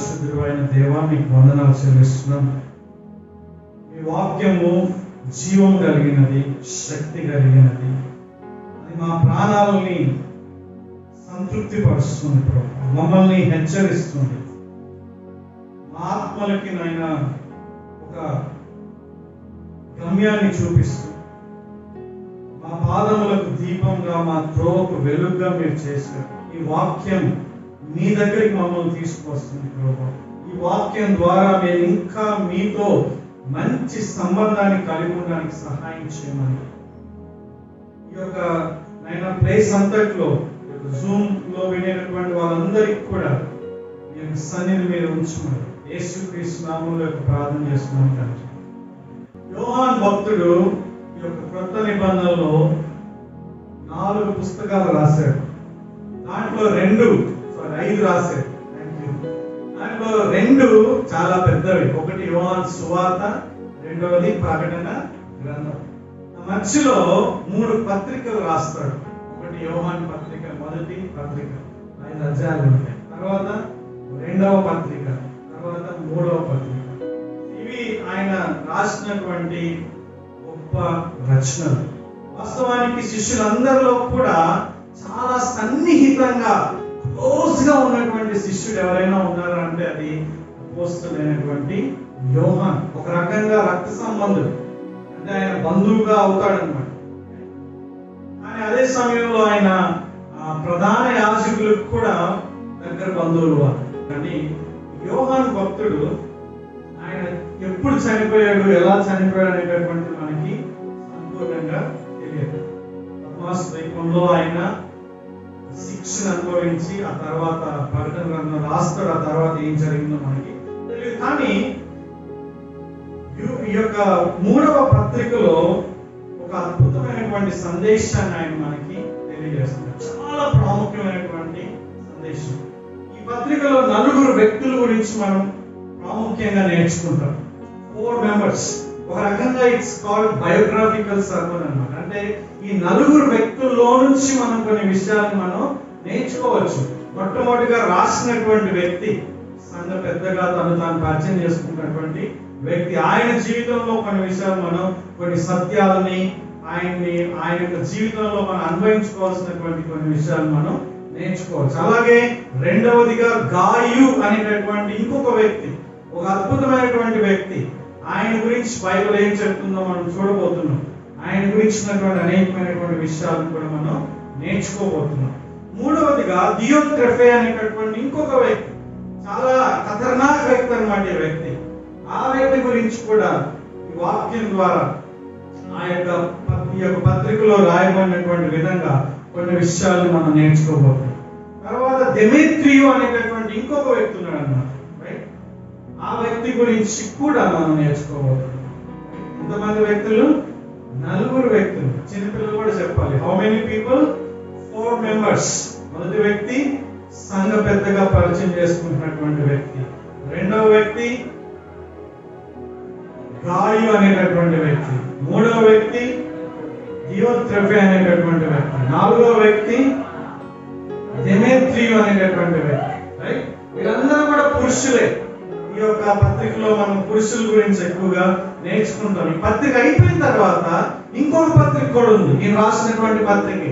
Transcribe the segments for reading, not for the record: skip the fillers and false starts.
పరిశుద్ధుడు అయిన దేవా, మీకు వందనాలు చెల్లిస్తున్నాం. మీ వాక్యము జీవం కలిగినది, శక్తి కలిగినది. అది మా ప్రాణాలని సంతృప్తి పరుస్తుంది ప్రభు, మమ్మల్ని హెచ్చరిస్తుంది. మా ఆత్మలకి నాయన ఒక గమ్యాన్ని చూపిస్తుంది. మా పాదములకు దీపంగా, మా త్రోవకు వెలుగుగా మీరు చేశారు. ఈ వాక్యం మీ దగ్గరికి మమ్మల్ని తీసుకువస్తుంది ప్రభు. ఈ వాక్యం ద్వారా మేము ఇంకా మీతో మంచి సంబంధాన్ని కలిగి ఉండడానికి సహాయం చేయమని ఈ యొక్క నైనా ప్లేస్ అంతట్లో జూమ్ లో వినేటటువంటి వాళ్ళందరికీ కూడా మీ యొక్క సన్నిధి మీద ఉంచుకున్నారు. యేసుక్రీస్తు నామములో ప్రార్థన చేస్తున్నాం తండ్రి. యోహాను భక్తుడు ఈ యొక్క క్రొత్త నిబంధనలో 4 పుస్తకాలు రాశాడు. దాంట్లో 5 రాశాడు. దాంట్లో 2 చాలా పెద్దవి. ఒకటి యోహాను సువార్త, రెండవది ప్రకటన గ్రంథం. మధ్యలో 3 పత్రికలు రాస్తాడు. ఒకటి యోహాను పత్రిక, మొదటి పత్రిక 5 అధ్యాయాలు ఉంటాయి. తర్వాత 2వ పత్రిక, తర్వాత 3వ పత్రిక. ఇవి ఆయన రాసినటువంటి గొప్ప రచనలు. వాస్తవానికి శిష్యులందరిలో కూడా చాలా సన్నిహితంగా క్లోజ్ గా ఉన్నటువంటి శిష్యుడు ఎవరైనా ఉన్నారంటే అది అపోస్తలుడైనటువంటి యోహాన్. ఒక రకంగా రక్త సంబంధుడు, అంటే ఆయన బంధువుగా అవుతాడనమాట. కానీ అదే సమయంలో ఆయన ప్రధాన యాజకులకు కూడా దగ్గర బంధువులు వారు. కానీ యోహాన్ భక్తుడు ఆయన ఎప్పుడు చనిపోయాడు, ఎలా చనిపోయాడు అనేటటువంటి మనకి సంపూర్ణంగా తెలియదు. పద్మాసు ద్వీపంలో ఆయన శిక్షను అనుభవించి ఆ తర్వాత ప్రకటన గ్రంథం రాస్తాడు. ఆ తర్వాత ఏం జరిగిందో మనకి తెలియదు. కానీ ఈ యొక్క 3వ పత్రికలో ఒక అద్భుతమైనటువంటి సందేశాన్ని ఆయన మనకి తెలియజేస్తున్నాడు. చాలా ప్రాముఖ్యమైనటువంటి సందేశం. ఈ పత్రికలో 4 వ్యక్తుల గురించి మనం ప్రాముఖ్యంగా నేర్చుకుంటాం. 4 మెంబర్స్. ఒక రకంగా ఇట్స్ కాల్డ్ బయోగ్రాఫికల్ సర్మన్ అన్నమాట. అంటే ఈ 4 వ్యక్తుల్లో నుంచి మనం కొన్ని విషయాలు మనం నేర్చుకోవచ్చు. మొట్టమొదటిగా రాసినటువంటి వ్యక్తి, సంఘ పెద్దగా తాను పరిచయం చేసుకున్నటువంటి వ్యక్తి, ఆయన జీవితంలో కొన్ని విషయాలు మనం, కొన్ని సత్యాలని ఆయన యొక్క జీవితంలో మనం అన్వయించుకోవాల్సినటువంటి కొన్ని విషయాలు మనం నేర్చుకోవచ్చు. అలాగే రెండవదిగా గాయు అనేటటువంటి ఇంకొక వ్యక్తి, ఒక అద్భుతమైనటువంటి వ్యక్తి. ఆయన గురించి బైబిల్ ఏం చెప్తుందో మనం చూడబోతున్నాం. ఆయన గురించినటువంటి అనేకమైనటువంటి విషయాలను కూడా మనం నేర్చుకోబోతున్నాం. మూడవదిగా దియోత్రెఫే అనేటటువంటి ఇంకొక వ్యక్తి, చాలా ఖతర్నాక్ వ్యక్తి అన్నమాట ఈ వ్యక్తి. ఆ వ్యక్తి గురించి కూడా ఈ వాక్యం ద్వారా ఈ యొక్క పత్రికలో రాయబడినటువంటి విధంగా కొన్ని విషయాలు మనం నేర్చుకోబోతున్నాం. తర్వాత డెమెత్రియు అనేటటువంటి ఇంకొక వ్యక్తి ఉన్నాడు అన్నమాట. ఆ వ్యక్తి గురించి కూడా మనం నేర్చుకోబోతున్నాం. ఎంతమంది వ్యక్తులు? 4 వ్యక్తులు. చిన్నపిల్లలు కూడా చెప్పాలి. How many people? 4 మెంబర్స్. మొదటి వ్యక్తి సంఘ పెద్దగా పరిచయం చేసుకుంటున్నటువంటి వ్యక్తి. రెండవ వ్యక్తి గాయు అనేటటువంటి వ్యక్తి. మూడవ వ్యక్తి దియోత్రెఫే అనేటటువంటి వ్యక్తి. 4వ వ్యక్తి డెమెత్రియు అనేటటువంటి వ్యక్తి. రైట్? వీళ్ళందరూ కూడా పురుషులే. ఈ యొక్క పత్రికలో మనం పురుషుల గురించి ఎక్కువగా నేర్చుకుంటాం. ఈ పత్రిక అయిపోయిన తర్వాత ఇంకొక పత్రిక కూడా ఉంది, ఈయన రాసినటువంటి పత్రిక.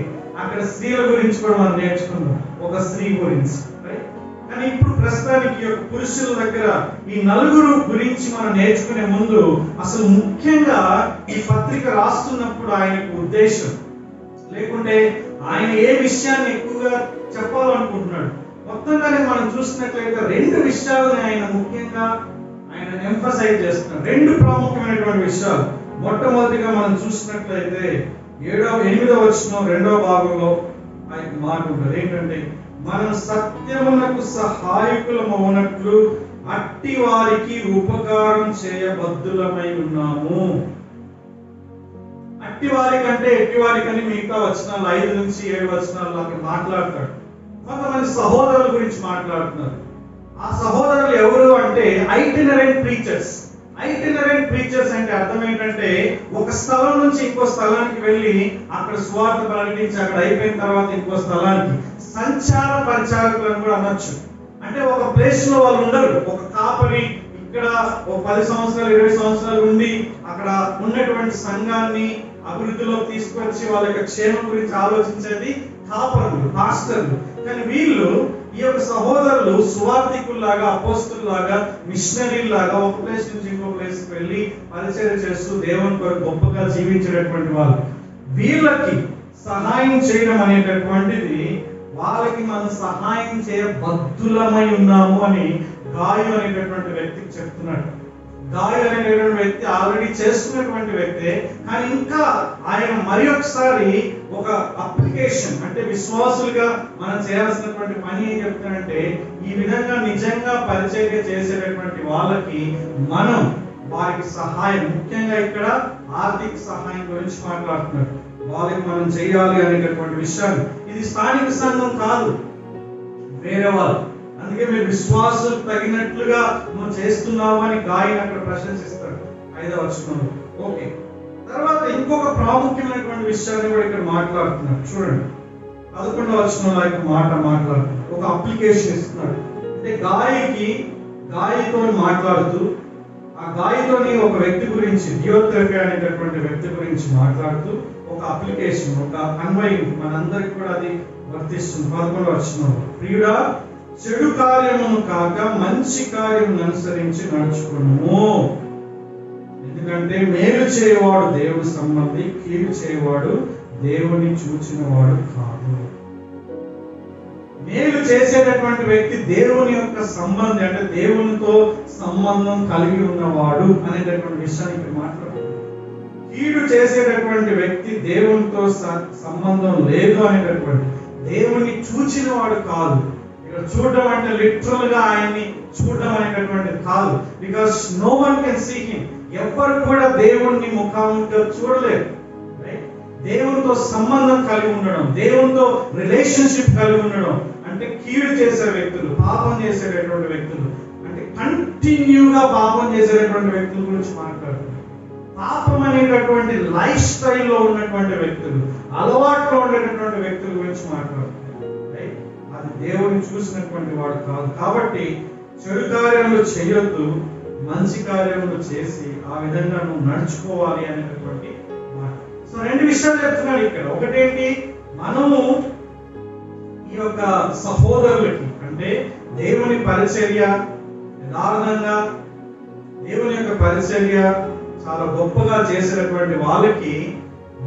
అక్కడ స్త్రీల గురించి కూడా మనం నేర్చుకుందాం, ఒక స్త్రీ గురించి. కానీ ఇప్పుడు ప్రస్తుతానికి ఈ యొక్క పురుషుల దగ్గర ఈ 4 గురించి మనం నేర్చుకునే ముందు అసలు ముఖ్యంగా ఈ పత్రిక రాస్తున్నప్పుడు ఆయనకు ఉద్దేశం లేకుంటే ఆయన ఏ విషయాన్ని ఎక్కువగా చెప్పాలనుకుంటున్నాడు. మొత్తంగానే మనం చూసినట్లయితే 2 విషయాలను ఆయన ముఖ్యంగా ఎంఫసైజ్ చేస్తున్నాడు. 2 ప్రాముఖ్యమైనటువంటి విషయాలు. మొట్టమొదటిగా మనం చూసినట్లయితే 8వ వచనం 2వ భాగంలో ఆయన మాట ఉంటుంది. ఏంటంటే, మనం సత్యమునకు సహాయకులమవునట్లు అట్టి వారికి ఉపకారం చేయబద్ధులమై ఉన్నాము. అట్టి వారికంటే ఎట్టి వారికని మిగతా వచనాలు 5 నుంచి 7 వచనాలు అక్కడ మాట్లాడతాడు. కొంతమంది సహోదరుల గురించి మాట్లాడుతున్నారు. ఆ సహోదరులు ఎవరు అంటే ఐటినరెంట్ ప్రీచర్స్. ఐటినరెంట్ ప్రీచర్స్ అంటే అర్థం ఏంటంటే, ఒక స్థలం నుంచి ఇంకో స్థలానికి వెళ్ళి అక్కడ సువార్త ప్రకటించి అక్కడ అయిపోయిన తర్వాత ఇంకో స్థలానికి సంచార పరిచారకులను కూడా అనొచ్చు. అంటే ఒక ప్లేస్ లో వాళ్ళు ఉండరు. ఒక కాపరి ఇక్కడ ఒక 10 సంవత్సరాలు 20 సంవత్సరాలు ఉండి అక్కడ ఉన్నటువంటి సంఘాన్ని అభివృద్ధిలో తీసుకొచ్చి వాళ్ళ యొక్క క్షేమం గురించి ఆలోచించేది కాపరులు, పాస్టర్లు. కానీ వీళ్ళు ఈ యొక్క సహోదరులు సువార్థికుల్లాగా, అపోస్తుల్లాగా, మిషనరీలాగా ఒక ప్లేస్ నుంచి ఇంకో ప్లేస్కి వెళ్ళి పరిచయం చేస్తూ దేవుని కొరకు గొప్పగా జీవించేటటువంటి వాళ్ళు. వీళ్ళకి సహాయం చేయడం అనేటటువంటిది వాళ్ళకి మనం సహాయం చేయబద్ధులమై ఉన్నాము అని గాయు అనేటటువంటి వ్యక్తికి చెప్తున్నాడు. గాయు అనేటటువంటి వ్యక్తి ఆల్రెడీ చేస్తున్నటువంటి వ్యక్తే, కానీ ఇంకా ఆయన మరి ఒకసారి ఒక అప్లికేషన్, అంటే విశ్వాసులుగా మనం చేయాల్సినటువంటి పని ఏం చెప్తానంటే, ఈ విధంగా నిజంగా పరిచర్య చేసేటటువంటి వాళ్ళకి మనం వారికి సహాయం, ముఖ్యంగా ఇక్కడ ఆర్థిక సహాయం గురించి మాట్లాడుతున్నారు. వాళ్ళకి మనం చేయాలి అనేటటువంటి విషయాలు. ఇది స్థానిక సంఘం కాదు, వేరే వాళ్ళు. అందుకే మీరు విశ్వాసం తగినట్లుగా నువ్వు చేస్తున్నావు అని గాయని అక్కడ ప్రశంసిస్తాడు 5వ వచనంలో. ఓకే, తర్వాత ఇంకొక ప్రాముఖ్యమైనటువంటి విషయాన్ని కూడా ఇక్కడ మాట్లాడుతున్నాడు. చూడండి 11వ వచనంలో ఒక మాట మాట్లాడుతున్నాడు, ఒక అప్లికేషన్ ఇస్తున్నాడు. అంటే గాయతో మాట్లాడుతూ, ఆ గాయతోని ఒక వ్యక్తి గురించి, డియోత్రెఫీ అనేటటువంటి వ్యక్తి గురించి మాట్లాడుతూ ఒక అప్లికేషన్, ఒక అన్వయం మనందరికి కూడా అది వర్తిస్తుంది. 11వ వచనంలో, ప్రియుడా చెడు కార్యమును కాక మంచి కార్యమును అనుసరించి నడుచుకును, ఎందుకంటే మేలు చేయవాడు దేవుడి సంబంధి, కీడు చేయవాడు దేవుని చూచిన వాడు కాదు. మేలు చేసేటటువంటి వ్యక్తి దేవుని యొక్క సంబంధి, అంటే దేవునితో సంబంధం కలిగి ఉన్నవాడు అనేటటువంటి విషయాన్ని ఇక్కడ మాట్లాడుతున్నాడు. కీడు చేసేటటువంటి వ్యక్తి దేవునితో సంబంధం లేదు అనేటటువంటి, దేవుని చూచిన వాడు కాదు. ఇక్కడ చూడడం అంటే లిటరల్ గా ఆయన్ని చూడడం అనేటటువంటిది కాదు. Because no one can see him. ఎవరు కూడా దేవుణ్ణి ముఖాముఖిగా చూడలేరు. దేవునితో సంబంధం కలిగి ఉండడం, దేవునితో రిలేషన్షిప్ కలిగి ఉండడం అంటే కీడు చేసే వ్యక్తులు, పాపం చేసేటటువంటి వ్యక్తులు, అంటే కంటిన్యూగా పాపం చేసేటటువంటి వ్యక్తుల గురించి మాట్లాడుతున్నారు. పాపం అనేటటువంటి లైఫ్ స్టైల్లో ఉన్నటువంటి వ్యక్తులు, అలవాట్లో ఉండేటటువంటి వ్యక్తుల గురించి మాట్లాడుతున్నారు. అది దేవుని చూసినటువంటి వాడు కాదు. కాబట్టి చెడు కార్యములు చేయొద్దు, మంచి కార్యములు చేసి ఆ విధంగా నువ్వు నడుచుకోవాలి అనేటటువంటి మాట. సో 2 విషయాలు చెప్తున్నాడు ఇక్కడ. ఒకటేంటి, మనము ఈ యొక్క సహోదరులకి, అంటే దేవుని పరిచర్య యథార్థంగా, దేవుని యొక్క పరిచర్య చాలా గొప్పగా చేసినటువంటి వాళ్ళకి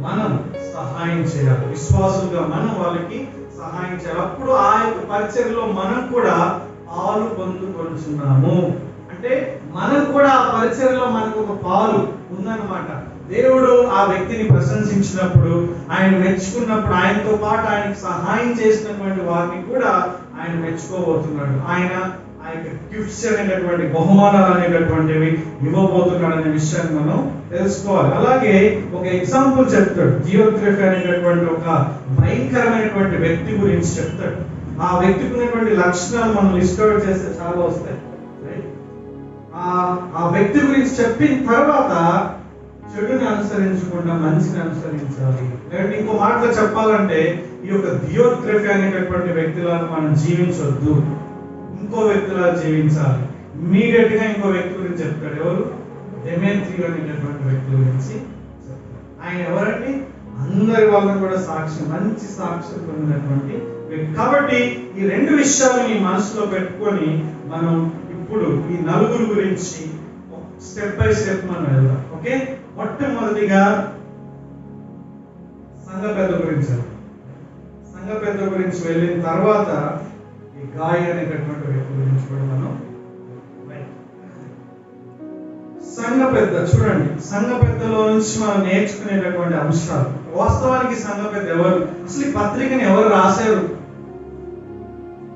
మనం సహాయం చేయాలి. విశ్వాసులుగా మనం వాళ్ళకి సహాయం చేయాలి. అప్పుడు ఆ యొక్క పరిచర్యలో మనం కూడా పాలు పొందుకొనుచున్నాము. అంటే మనం కూడా ఆ పరిచర్యలో మనకు ఒక పాలు ఉందన్నమాట. దేవుడు ఆ వ్యక్తిని ప్రశంసించినప్పుడు, ఆయన మెచ్చుకున్నప్పుడు, ఆయనతో పాటు ఆయనకు సహాయం చేసినటువంటి వారిని కూడా ఆయన మెచ్చుకోబోతున్నాడు. ఆయన ఆ యొక్క గిఫ్ట్స్ అనేటటువంటి, బహుమానాలు అనేటటువంటివి ఇవ్వబోతున్నాడు అనే విషయాన్ని మనం తెలుసుకోవాలి. అలాగే ఒక ఎగ్జాంపుల్ చెప్తాడు. డియోత్రెఫీ అనేటటువంటి ఒక భయంకరమైనటువంటి వ్యక్తి గురించి చెప్తాడు. ఆ వ్యక్తికి ఉన్నటువంటి లక్షణాలు మనం లిస్ట్ అవుట్ చేస్తే చాలా వస్తాయి. ఆ వ్యక్తి గురించి చెప్పిన తర్వాత చెడుని అనుసరించకుండా మంచిని అనుసరించాలి. లేదంటే ఇంకో మాటలో చెప్పాలంటే, ఈ యొక్క డియోత్రెఫీ అనేటటువంటి వ్యక్తులను మనం జీవించొద్దు, ఇంకో వ్యక్తిలా జీవించాలి. ఇమీడియట్ గా ఇంకో వ్యక్తి గురించి చెప్తాడు. ఎవరు? డెమేత్రియు అనేటటువంటి వ్యక్తి గురించి చెప్తాడు. ఆయన ఎవరండి? అందరి వాళ్ళని కూడా సాక్ష్యం, మంచి సాక్ష్యం పొందినటువంటి వ్యక్తి. కాబట్టి ఈ 2 విషయాలని మనసులో పెట్టుకొని మనం ఇప్పుడు ఈ నలుగురు గురించి స్టెప్ బై స్టెప్ మనం వెళ్దాం. ఓకే, మొట్టమొదటిగా సంఘ పెద్ద గురించి వెళ్దాం. సంఘ పెద్ద గురించి వెళ్ళిన తర్వాత ఈ గాయ అనేటటువంటి వ్యక్తి గురించి కూడా మనం. సంఘ పెద్ద, చూడండి, సంఘ పెద్దలో నుంచి మనం నేర్చుకునేటటువంటి అంశాలు. వాస్తవానికి సంఘ పెద్ద ఎవరు? అసలు ఈ పత్రికని ఎవరు రాశారు?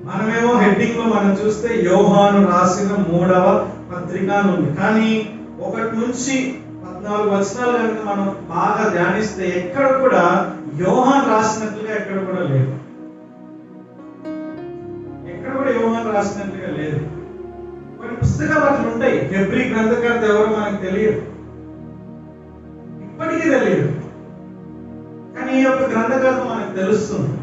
మనమేమో హెడ్డింగ్ లో మనం చూస్తే యోహాను రాసిన 3వ పత్రిక అని ఉంది. కానీ 1 నుంచి 14 వచనాలు కనుక మనం బాగా ధ్యానిస్తే ఎక్కడ కూడా యోహాను రాసినట్లుగా ఎక్కడ కూడా లేదు. ఎక్కడ కూడా యోహాను రాసినట్లుగా లేదు. కొన్ని పుస్తకాలు అట్లా ఉంటాయి. హెబ్రీ గ్రంథకర్త ఎవరో మనకు తెలియదు, ఇప్పటికీ తెలియదు. కానీ ఈ యొక్క గ్రంథకర్త మనకు తెలుస్తుంది.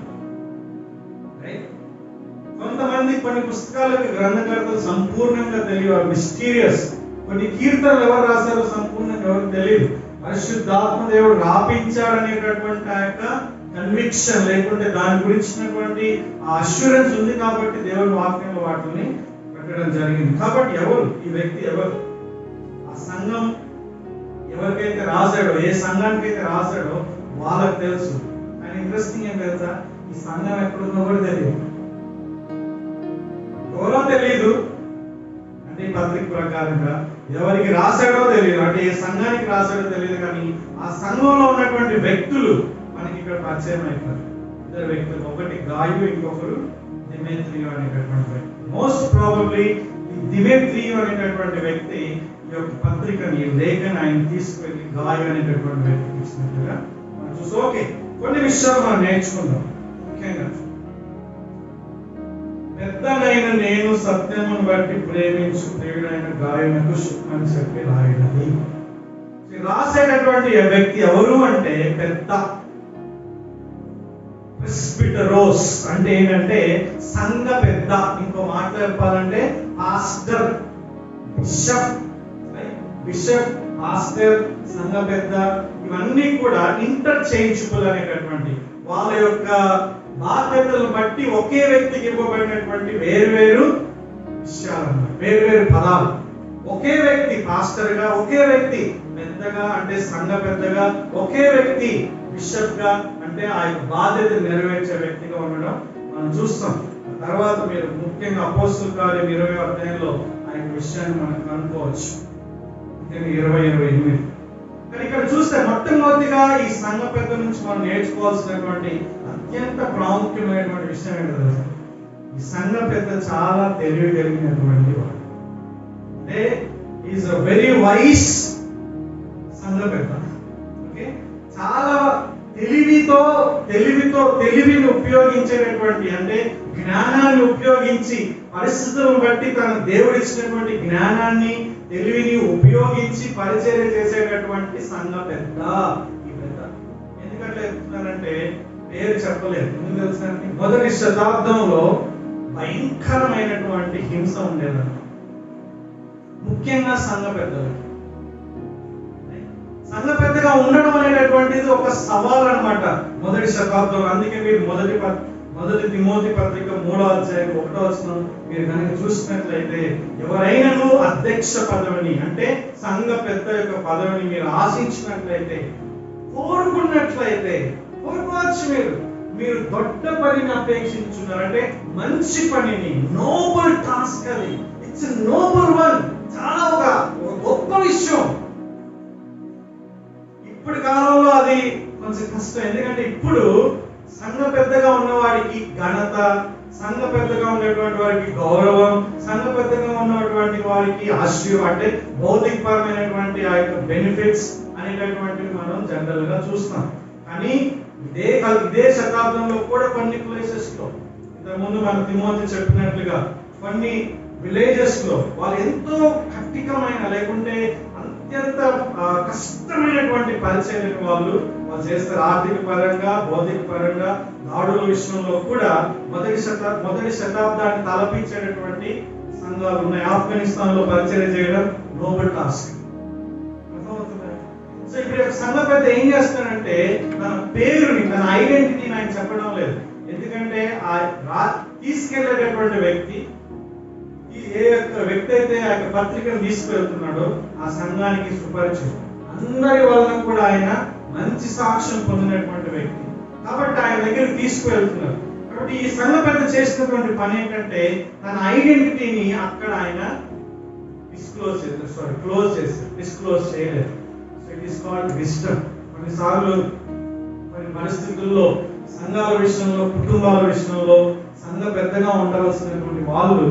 కొంతమంది కొన్ని పుస్తకాలకు గ్రంథకర్తలు సంపూర్ణంగా తెలియదు, మిస్టీరియస్. కొన్ని కీర్తనలు ఎవరు రాశారో సంపూర్ణంగా ఎవరికి తెలియదు. పరిశుద్ధాత్మ దేవుడు రాపించాడనేటటువంటి ఆ యొక్క కన్విక్షన్, లేకుంటే దాని గురించినటువంటి ఆ అష్యూరెన్స్ ఉంది కాబట్టి దేవుని వాక్యంలో వాటిని పెట్టడం జరిగింది. కాబట్టి ఎవరు ఈ వ్యక్తి, ఎవరు ఆ సంఘం ఎవరికైతే రాశాడో, ఏ సంఘానికి అయితే రాశాడో వాళ్ళకి తెలుసు. కానీ ఇంట్రెస్టింగ్ ఏం తెలుసా, ఈ సంఘం ఎక్కడుందో కూడా తెలియదు, ఎవరో తెలియదు. అంటే ఈ పత్రిక ప్రకారంగా ఎవరికి రాశాడో తెలియదు, అంటే ఏ సంఘానికి రాశాడో తెలియదు. కానీ ఆ సంఘంలో ఉన్నటువంటి వ్యక్తులు మనకి ఇక్కడ పరిచయం అయిపోయారు. ఇద్దరు వ్యక్తులు, ఒకటి గాయు, ఇంకొకరు దిమేత్రియు అనేటటువంటి వ్యక్తి. మోస్ట్ ప్రాబబ్లీ ఈ దిమేత్రియు అనేటటువంటి వ్యక్తి ఈ యొక్క పత్రికని, లేఖని ఆయన తీసుకువెళ్ళి గాయు అనేటటువంటి వ్యక్తికి ఇచ్చినట్టుగా మనం చూసి, ఓకే కొన్ని విషయాలు మనం నేర్చుకుందాం. ముఖ్యంగా పెద్దనైన నేను సత్యమును బట్టి ప్రేమించు ప్రియుడైన గాయనకు శుభమని చెప్పి రాయినది. రాసేటటువంటి వ్యక్తి ఎవరు అంటే పెద్ద, ప్రెస్బిటరోస్ అంటే ఏంటంటే సంఘ పెద్ద. ఇంకో మాట చెప్పాలంటే పాస్టర్, బిషప్, పాస్టర్, సంఘ పెద్ద, ఇవన్నీ కూడా ఇంటర్చేంజబుల్ అనేటటువంటి వాళ్ళ యొక్క బాధ్యతలను బట్టి ఒకే వ్యక్తికి ఇవ్వబడినటువంటి వేరు విషయాలు, వేరు పదాలు. ఒకే వ్యక్తి పాస్టర్ గా, ఒకే వ్యక్తి పెద్దగా అంటే సంఘ పెద్దగా, ఒకే వ్యక్తి బిషప్ గా అంటే ఆ యొక్క బాధ్యత నెరవేర్చే వ్యక్తిగా ఉండడం మనం చూస్తాం. తర్వాత మీరు ముఖ్యంగా అపోస్తలుల కార్యం 20వ అధ్యాయంలో ఆ యొక్క విషయాన్ని మనం కనుక్కోవచ్చు, ముఖ్యంగా 20-28. కానీ ఇక్కడ చూస్తే మొట్టమొదటిగా ఈ సంఘ పెద్ద నుంచి మనం నేర్చుకోవాల్సినటువంటి అత్యంత ప్రాముఖ్యమైనటువంటి విషయం ఏంటో, ఈ సంఘ పెద్ద చాలా తెలివి కలిగినటువంటి వాడు. అంటే ఈజ్ అ వెరీ వైస్ సంఘ పెద్ద. ఓకే, చాలా తెలివిని ఉపయోగించేటటువంటి, అంటే జ్ఞానాన్ని ఉపయోగించి పరిస్థితులను బట్టి తన దేవుడు ఇచ్చినటువంటి జ్ఞానాన్ని, తెలివిని ఉపయోగించి పరిచర్య చేసేటటువంటి సంఘ పెద్ద. ఈ పెద్ద ఎందుకంటే చెప్తున్నానంటే పేరు చెప్పలేదు, ఎందుకు తెలుసండి, మొదటి శతాబ్దంలో భయంకరమైనటువంటి హింస ఉండేదన్నమాట, ముఖ్యంగా సంఘ పెద్దలు. సంఘ పెద్దగా ఉండడం అనేటటువంటిది ఒక సవాల్ అన్నమాట మొదటి శతాబ్దంలో. అందుకే మీరు మొదటి తిమోతి పత్రిక 3వ అధ్యాయం 1వ వచనం మీరు కనుక చూసినట్లయితే, ఎవరైనాను అధ్యక్ష పదవిని అంటే సంఘ పెద్ద యొక్క పదవిని మీరు ఆశించినట్లయితే, కోరుకున్నట్లయితే, కోరుకోవచ్చు మీరు దొడ్డ పనిని అపేక్షించున్నారు, అంటే మంచి పనిని, నోబల్ టాస్క్, అది ఇట్స్ నోబల్ వన్, చాలా ఒక గొప్ప విషయం. ఇప్పుడు కాలంలో అది కొంచెం కష్టం, ఎందుకంటే ఇప్పుడు సంఘ పెద్దగా ఉన్నవాడికి ఘనత, సంఘ పెద్దగా ఉన్నటువంటి వారికి గౌరవం, సంఘ పెద్దగా ఉన్నటువంటి వారికి ఆశ్రయం, అంటే భౌతికపరమైనటువంటి ఆ యొక్క బెనిఫిట్స్ అనేటటువంటివి మనం జనరల్ గా చూస్తాం. కానీ ఇదే శతాబ్దంలో కూడా కొన్ని ప్లేసెస్ లో, ఇంతకుముందు మన తిమోతి చెప్పినట్లుగా కొన్ని విలేజెస్ లో వాళ్ళు ఎంతో కఠినమైన, లేకుంటే అత్యంత కష్టమైనటువంటి పరిచర్యను వాళ్ళు చేస్తారు. ఆర్థిక పరంగా, భౌతిక పరంగా, దాడుల విషయంలో కూడా మొదటి శతాబ్దాన్ని తలపించేటటువంటి సంఘాలు ఉన్నాయి. ఆఫ్ఘనిస్తాన్ లో పరిచర్య చేయడం నోబెల్ టాస్క్. సో ఇప్పుడు సంఘ పెద్ద ఏం చేస్తాడంటే తన పేరుని, తన ఐడెంటిటీని ఆయన చెప్పడం లేదు. ఎందుకంటే ఆ తీసుకెళ్లేటటువంటి వ్యక్తి, ఏ యొక్క వ్యక్తి అయితే ఆ యొక్క పత్రికను తీసుకువెళ్తున్నాడో ఆ సంఘానికి సుపరిచితుడు, అందరి వలన కూడా ఆయన మంచి సాక్ష్యం పొందినటువంటి వ్యక్తి కాబట్టి ఆయన దగ్గరికి తీసుకువెళ్తున్నారు. కాబట్టి ఈ సంఘ పెద్ద చేసినటువంటి పని ఏంటంటే తన ఐడెంటిటీని అక్కడ ఆయన డిస్క్లోజ్ చేయలేదు. So it is called wisdom. కొన్నిసార్లు కొన్ని పరిస్థితుల్లో సంఘాల విషయంలో, కుటుంబాల విషయంలో సంఘ పెద్దగా ఉండవలసినటువంటి వాళ్ళు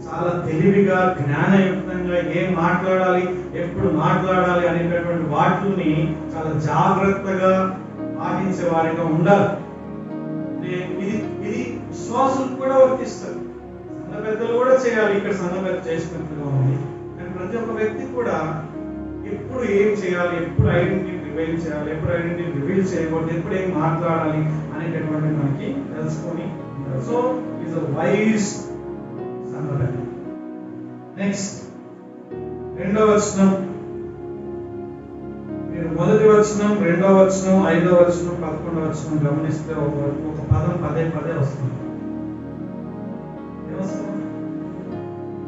చాలా తెలివిగా, జ్ఞానయుక్తంగా ఏం మాట్లాడాలి, ఎప్పుడు మాట్లాడాలి అనేటటువంటి వాటిని చాలా జాగ్రత్తగా పాటించే వారిగా ఉండాలి. ఇది విశ్వాసం కూడా వర్తిస్తారు. సంఘ పెద్దలు కూడా చేయాలి, ఇక్కడ సంఘ పెద్ద చేసినట్టుగా ఉంది. కానీ ప్రతి ఒక్క వ్యక్తి కూడా ఎప్పుడు ఏం చేయాలి, ఎప్పుడు ఐడెంటిటీ రివీల్ చేయాలి, ఎప్పుడు ఐడెంటిటీ రివీల్ చేయకూడదు, ఎప్పుడు ఏం మాట్లాడాలి అనేటటువంటి మనకి తెలుసుకొని, so is a wise next 2వ వచనం, మీరు మొదటి వచనం, 2వ వచనం, 5వ వచనం, 11వ వచనం గమనిస్తే ఒక పదం పదే పదే వస్తుంది.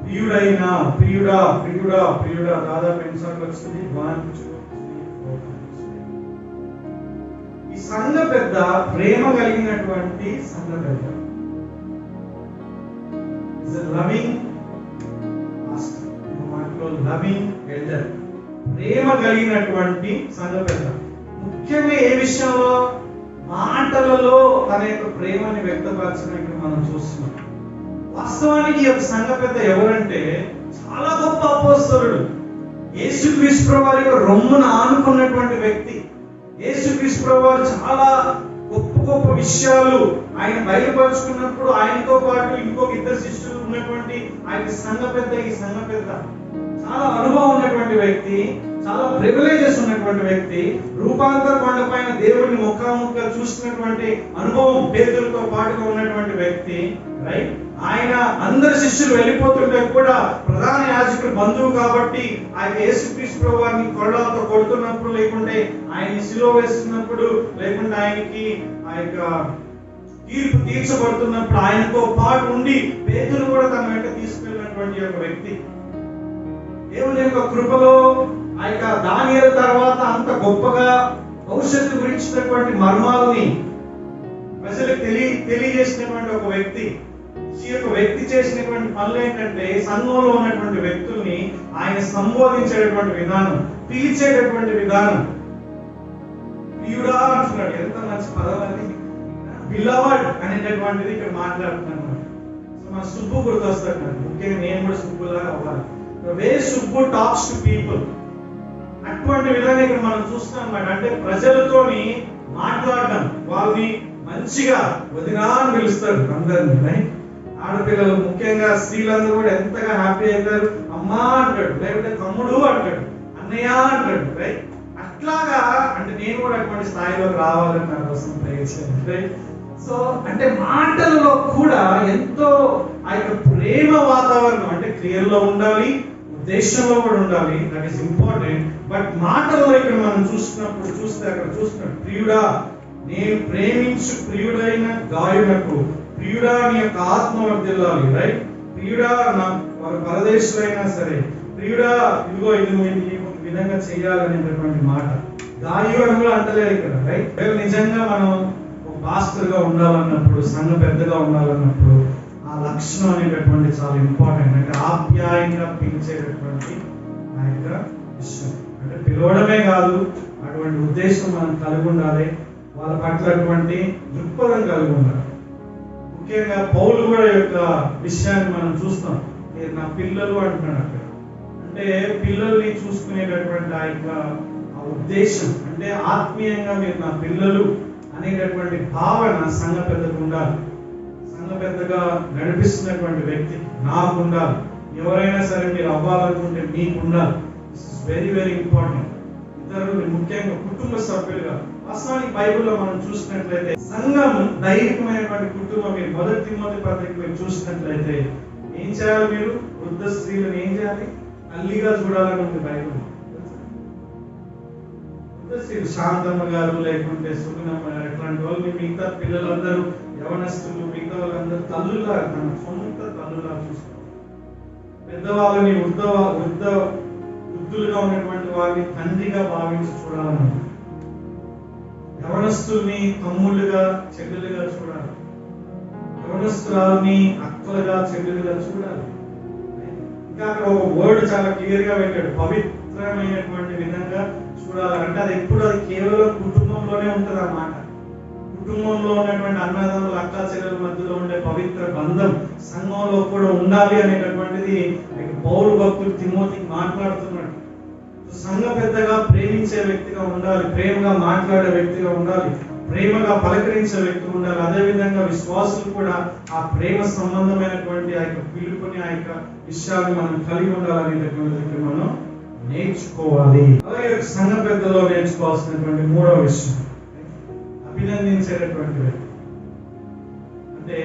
ప్రియుడైనా, ప్రియుడా, ప్రియుడా, ప్రియుడా దాదాపు ఎన్నిసార్లు వచ్చింది? 1 2 3 4 5. ఈ సంఘ పెద్ద ప్రేమ కలిగినటువంటి సంఘ పెద్ద, లవింగ్ మాస్టర్, మాటలో లవింగ్ ఎల్డర్, ప్రేమ కలిగినటువంటి సంఘ పెద్ద. ముఖ్యంగా ఏ విషయంలో? మాటలలో తన యొక్క ప్రేమని వ్యక్తపరచడం ఇక్కడ మనం చూస్తున్నాం. వాస్తవానికి ఈ యొక్క సంఘ పెద్ద ఎవరంటే చాలా గొప్ప అపోస్తలుడు, యేసుక్రీస్తు ప్రభువు వారి యొక్క రొమ్మున ఆనుకున్నటువంటి వ్యక్తి. యేసుక్రీస్తు ప్రభువు వారు చాలా గొప్ప గొప్ప విషయాలు ఆయన బయలుపరుచుకున్నప్పుడు ఆయనతో పాటు ఇంకొక 2 శిష్యులు ఉన్నటువంటి ఆయన సంఘ పెద్ద, ఈ సంఘ పెద్ద చాలా అనుభవం ఉన్నటువంటి వ్యక్తి, చాలా ప్రివిలేజెస్ ఉన్నటువంటి వ్యక్తి, రూపాంతర కొండ పైన దేవుడిని ముఖాముఖిగా చూసినటువంటి అనుభవం పేతురుతో పాటుగా ఉన్నటువంటి వ్యక్తి, రైట్? ఆయన అందరి శిష్యులు వెళ్ళిపోతుంటే కూడా ప్రధాన యాజకుడు బంధువు కాబట్టి ఆయన యేసుక్రీస్తు ప్రభువారిని కొరడాలతో కొడుతున్నప్పుడు, లేకుంటే ఆయన్ని సిలువ వేస్తున్నప్పుడు, లేకుంటే ఆయనకి ఆ యొక్క తీర్పు తీర్చబడుతున్నప్పుడు ఆయనతో పాటు ఉండి పేతురు కూడా తన వెంట తీసుకెళ్ళినటువంటి ఒక వ్యక్తి. దేవుని యొక్క కృపలో ఆ యొక్క దానియేలు తర్వాత అంత గొప్పగా భవిష్యత్తు గురించినటువంటి మర్మాలని ప్రజలకు తెలియజేసినటువంటి ఒక వ్యక్తి. ఈ యొక్క వ్యక్తి చేసినటువంటి పనులు ఏంటంటే సంఘంలో ఉన్నటువంటి వ్యక్తుల్ని ఆయన సంబోధించేటటువంటి విధానం, పిలిచేటటువంటి విధానం. ప్రియుడా అంటున్నాడు, ఎంత మంచి పదం అది, బిలవర్డ్ అనేటటువంటిది ఇక్కడ మాట్లాడుతున్నాను. సో మన సుబ్బు గుర్తొస్తాడు, ముఖ్యంగా నేను కూడా సుబ్బులాగా అవ్వాలి. వే సుబ్బు టాక్స్ టు పీపుల్, అటువంటి విధంగా ఇక్కడ మనం చూస్తున్నాం అన్నమాట. అంటే ప్రజలతోని మాట్లాడడం, వాళ్ళని మంచిగా వదినా అని పిలుస్తారు అందరినీ, రైట్? ఆడపిల్లలు ముఖ్యంగా స్త్రీలందరూ కూడా ఎంతగా హ్యాపీ అవుతారు, అమ్మా అంటాడు, లేకపోతే తమ్ముడు అంటాడు, అన్నయ్య అంటాడు, రైట్? అట్లాగా అంటే నేను కూడా అటువంటి స్థాయిలోకి రావాలని నా కోసం ప్రయత్నించాను, రైట్? సో అంటే మాటలలో కూడా ఎంతో ఆ యొక్క ప్రేమ వాతావరణం, అంటే క్రియల్లో ఉండాలి, ఉద్దేశంలో కూడా ఉండాలి, దట్ ఈస్ ఇంపార్టెంట్. బట్ మాటల్లో ఇక్కడ మనం చూస్తే అక్కడ చూస్తున్నాడు, ప్రియుడా నేను ప్రేమించు ప్రియుడైన గాయునకు, ప్రియుడా నీ యొక్క ఆత్మ వర్ధిల్లాలి, రైట్? ప్రియుడా నా వారు పరదేశులైనా సరే, ప్రియుడా ఇదిగో ఇది ఈ విధంగా చేయాలనేటటువంటి మాట. గాయు అని కూడా అంటలేదు ఇక్కడ, రైట్? నిజంగా మనం ఒక పాస్టర్ గా ఉండాలన్నప్పుడు, సంఘ పెద్దగా ఉండాలన్నప్పుడు ఆ లక్షణం అనేటటువంటి చాలా ఇంపార్టెంట్. అంటే ఆప్యాయంగా పిలిచేటటువంటి ఆ యొక్క విషయం, అంటే పిలవడమే కాదు, అటువంటి ఉద్దేశం మనం కలిగి ఉండాలి, వాళ్ళ పట్ల అటువంటి దృక్పథం కలిగి ఉండాలి. ముఖ్యంగా పౌలు కూడా యొక్క విషయాన్ని మనం చూస్తాం, మీరు నా పిల్లలు అంటున్నాడు అక్కడ. అంటే పిల్లల్ని చూసుకునేటటువంటి ఆ యొక్క ఉద్దేశం, అంటే ఆత్మీయంగా మీరు నా పిల్లలు అనేటటువంటి భావన సంఘ పెద్దకు ఉండాలి. సంఘ పెద్దగా నడిపిస్తున్నటువంటి వ్యక్తి నాకు ఉండాలి. ఎవరైనా సరే మీరు అవ్వాలనుకుంటే మీకు ఉండాలి. This is very very important. ఇతరులు ముఖ్యంగా కుటుంబ సభ్యులుగా, వాస్తవానికి బైబిల్లో మనం చూసినట్లయితే సంఘం దైవికమైనటువంటి కుటుంబం. మీరు 1 తిమోతి పత్రిక మీరు చూసినట్లయితే ఏం చేయాలి? మీరు వృద్ధ స్త్రీలను ఏం చేయాలి? తల్లిగా చూడాలని ఉంది బైబిల్. వృద్ధ స్త్రీలు శాంతమ్మ గారు, లేకుంటే సుగుణమ్మ గారు, ఇట్లాంటి వాళ్ళు మిగతా పిల్లలందరూ, యవనస్తులు, మిగతా వాళ్ళందరూ తల్లులా, తన సొంత తల్లులా చూసుకోవాలి. పెద్దవాళ్ళని వృద్ధులుగా ఉన్నటువంటి వారిని తండ్రిగా భావించి చూడాలని, యవనస్తుల్ని తమ్ముళ్ళుగా, చెల్లెలుగా చూడాలి, యవనస్తురాల్ని అక్కలుగా, చెల్లెలుగా చూడాలి. ఇంకా అక్కడ ఒక వర్డ్ చాలా క్లియర్ గా పెట్టాడు, పవిత్రమైనటువంటి విధంగా చూడాలి. అంటే అది ఎప్పుడు, అది కేవలం కుటుంబంలోనే ఉంటది అన్నమాట. కుటుంబంలో ఉన్నటువంటి అన్నదమ్ములు, అక్క చెల్లెల మధ్యలో ఉండే పవిత్ర బంధం సంఘంలో కూడా ఉండాలి అనేటటువంటిది పౌలు భక్తుడు తిమోతికి మాట్లాడుతున్నాడు. సంఘ పెద్దగా ప్రేమించే వ్యక్తిగా ఉండాలి, ప్రేమగా మాట్లాడే వ్యక్తిగా ఉండాలి, ప్రేమగా పలకరించే వ్యక్తి ఉండాలి. అదేవిధంగా విశ్వాసులు కూడా ఆ ప్రేమ సంబంధమైనటువంటి ఆ యొక్క పిలుపుని, ఆ యొక్క విషయాన్ని మనం కలిగి ఉండాలనేటటువంటిది మనం నేర్చుకోవాలి. అలాగే సంఘ పెద్దలో నేర్చుకోవాల్సినటువంటి 3వ విషయం, అభినందించేటటువంటి వ్యక్తి. అంటే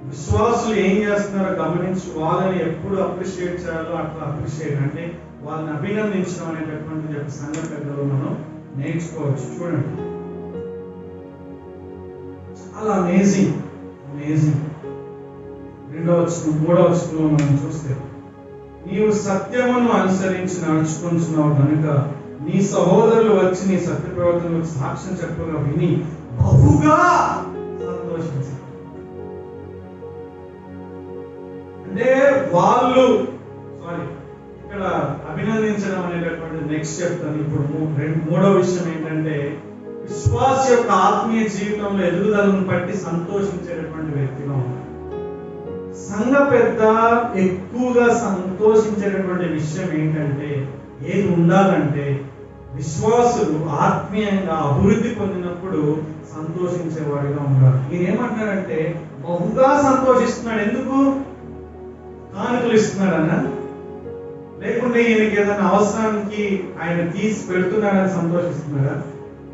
విశ్వాసులు ఏం చేస్తున్నారో గమనించి వాళ్ళని ఎప్పుడు అప్రిషియేట్ చేయాలో అట్లా అప్రిషియేట్, అంటే వాళ్ళని అభినందించడం అనేటటువంటి ఒక సంఘటనలో మనం నేర్చుకోవచ్చు. చూడండి, చాలా అమేజింగ్. రెండవ వచనం, మూడవ వచనంలో మనం చూస్తే, నీవు సత్యమును అనుసరించి నడుచుకుంటున్నావు కనుక నీ సహోదరులు వచ్చి నీ సత్య ప్రవర్తనకు సాక్ష్యం చెప్పగా విని బహుగా సంతోషించారు. అంటే వాళ్ళు ఇక్కడ అభినందించడం అనేటటువంటి నెక్స్ట్ చెప్తాను. ఇప్పుడు మూడో విషయం ఏంటంటే, విశ్వాస యొక్క ఆత్మీయ జీవితంలో ఎదుగుదలను బట్టి సంతోషించేటటువంటి వ్యక్తిగా ఉన్నారు. సంఘ పెద్ద ఎక్కువగా సంతోషించేటటువంటి విషయం ఏంటంటే, ఏది ఉండాలంటే విశ్వాసులు ఆత్మీయంగా అభివృద్ధి పొందినప్పుడు సంతోషించేవాడిగా ఉండాలి. ఈయన ఏమంటున్నాడంటే బహుగా సంతోషిస్తున్నాడు. ఎందుకు? కానుకలు ఇస్తున్నాడన్నా, లేకుంటే ఈయనకి ఏదైనా అవసరానికి ఆయన తీసి పెడుతున్నాడని సంతోషిస్తున్నాడా?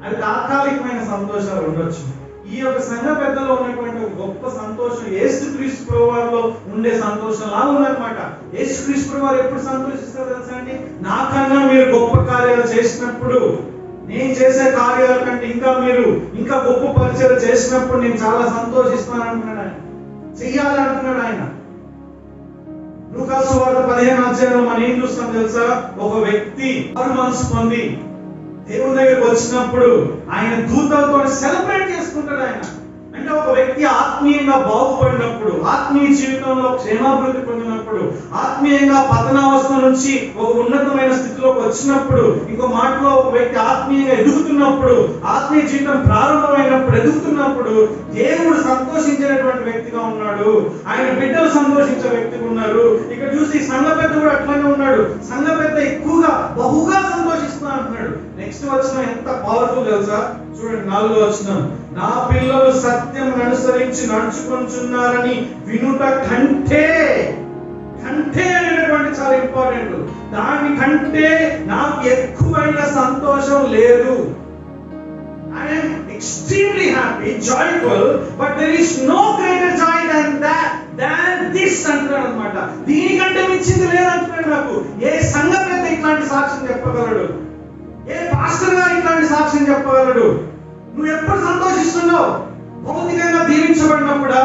అది తాత్కాలికమైన సంతోషాలు ఉండొచ్చు. ఈ యొక్క సంఘ పెద్దలో ఉన్నటువంటి గొప్ప సంతోషం యేసుక్రీస్తు ప్రభువారిలో ఉండే సంతోషం లా ఉందన్నమాట. యేసుక్రీస్తు ప్రభువారు ఎప్పుడు సంతోషిస్తారు తెలుసా అండి? నాకన్నా మీరు గొప్ప కార్యాలు చేసినప్పుడు, నేను చేసే కార్యాల కంటే ఇంకా గొప్ప పరిచయం చేసినప్పుడు నేను చాలా సంతోషిస్తాను అంటున్నాడు ఆయన. చెయ్యాలంటున్నాడు ఆయన. లూకాసు సువార్త 15వ అధ్యాయంలో మనం ఏం చూస్తాం తెలుసా? ఒక వ్యక్తి మారు మనసు పొంది దేవుని దగ్గరికి వచ్చినప్పుడు ఆయన దూతలతో సెలబ్రేట్ చేసుకుంటాడు ఆయన. అంటే ఒక వ్యక్తి ఆత్మీయంగా బాగుపడినప్పుడు, ఆత్మీయ జీవితంలో క్షేమాభివృద్ధి పొందినప్పుడు, ఆత్మీయంగా పతనావస్థ నుంచి ఒక ఉన్నతమైన స్థితిలోకి వచ్చినప్పుడు, ఇంకో మాటలో ఒక వ్యక్తి ఆత్మీయంగా ఎదుగుతున్నప్పుడు, ఆత్మీయ జీవితం ప్రారంభమైనప్పుడు, ఎదుగుతున్నప్పుడు దేవుడు సంతోషించేటటువంటి వ్యక్తిగా ఉన్నాడు. ఆయన బిడ్డలు సంతోషించే వ్యక్తిగా ఉన్నారు. ఇక్కడ చూసి సంఘ పెద్ద కూడా అట్లానే ఉన్నాడు. సంఘ పెద్ద ఎక్కువగా బహుగా సంతోషిస్తున్నా అంటున్నాడు. నెక్స్ట్ వచనం ఎంత పవర్ఫుల్ తెలుసా? చూడండి, 4వ వచనం, నా పిల్లలు సత్యం అనుసరించి నడుచుకుంటున్నారని వినుట కంటే అనేటటువంటి చాలా ఇంపార్టెంట్. దాని కంటే నాకు ఎక్కువైన సంతోషం లేదు. I am extremely happy, joyful, but there is no greater joy than this అంటున్నాడు అనమాట. దీనికంటే మించింది లేదంటున్నాడు. నాకు ఏ సంఘ పెద్ద ఇట్లాంటి సాక్ష్యం చెప్పగలడు? ఏ పాస్టర్ గారు ఇట్లాంటి సాక్ష్యం చెప్పగలడు? నువ్వు ఎప్పుడు సంతోషిస్తున్నావు? భౌతికంగా దీవించబడినప్పుడా?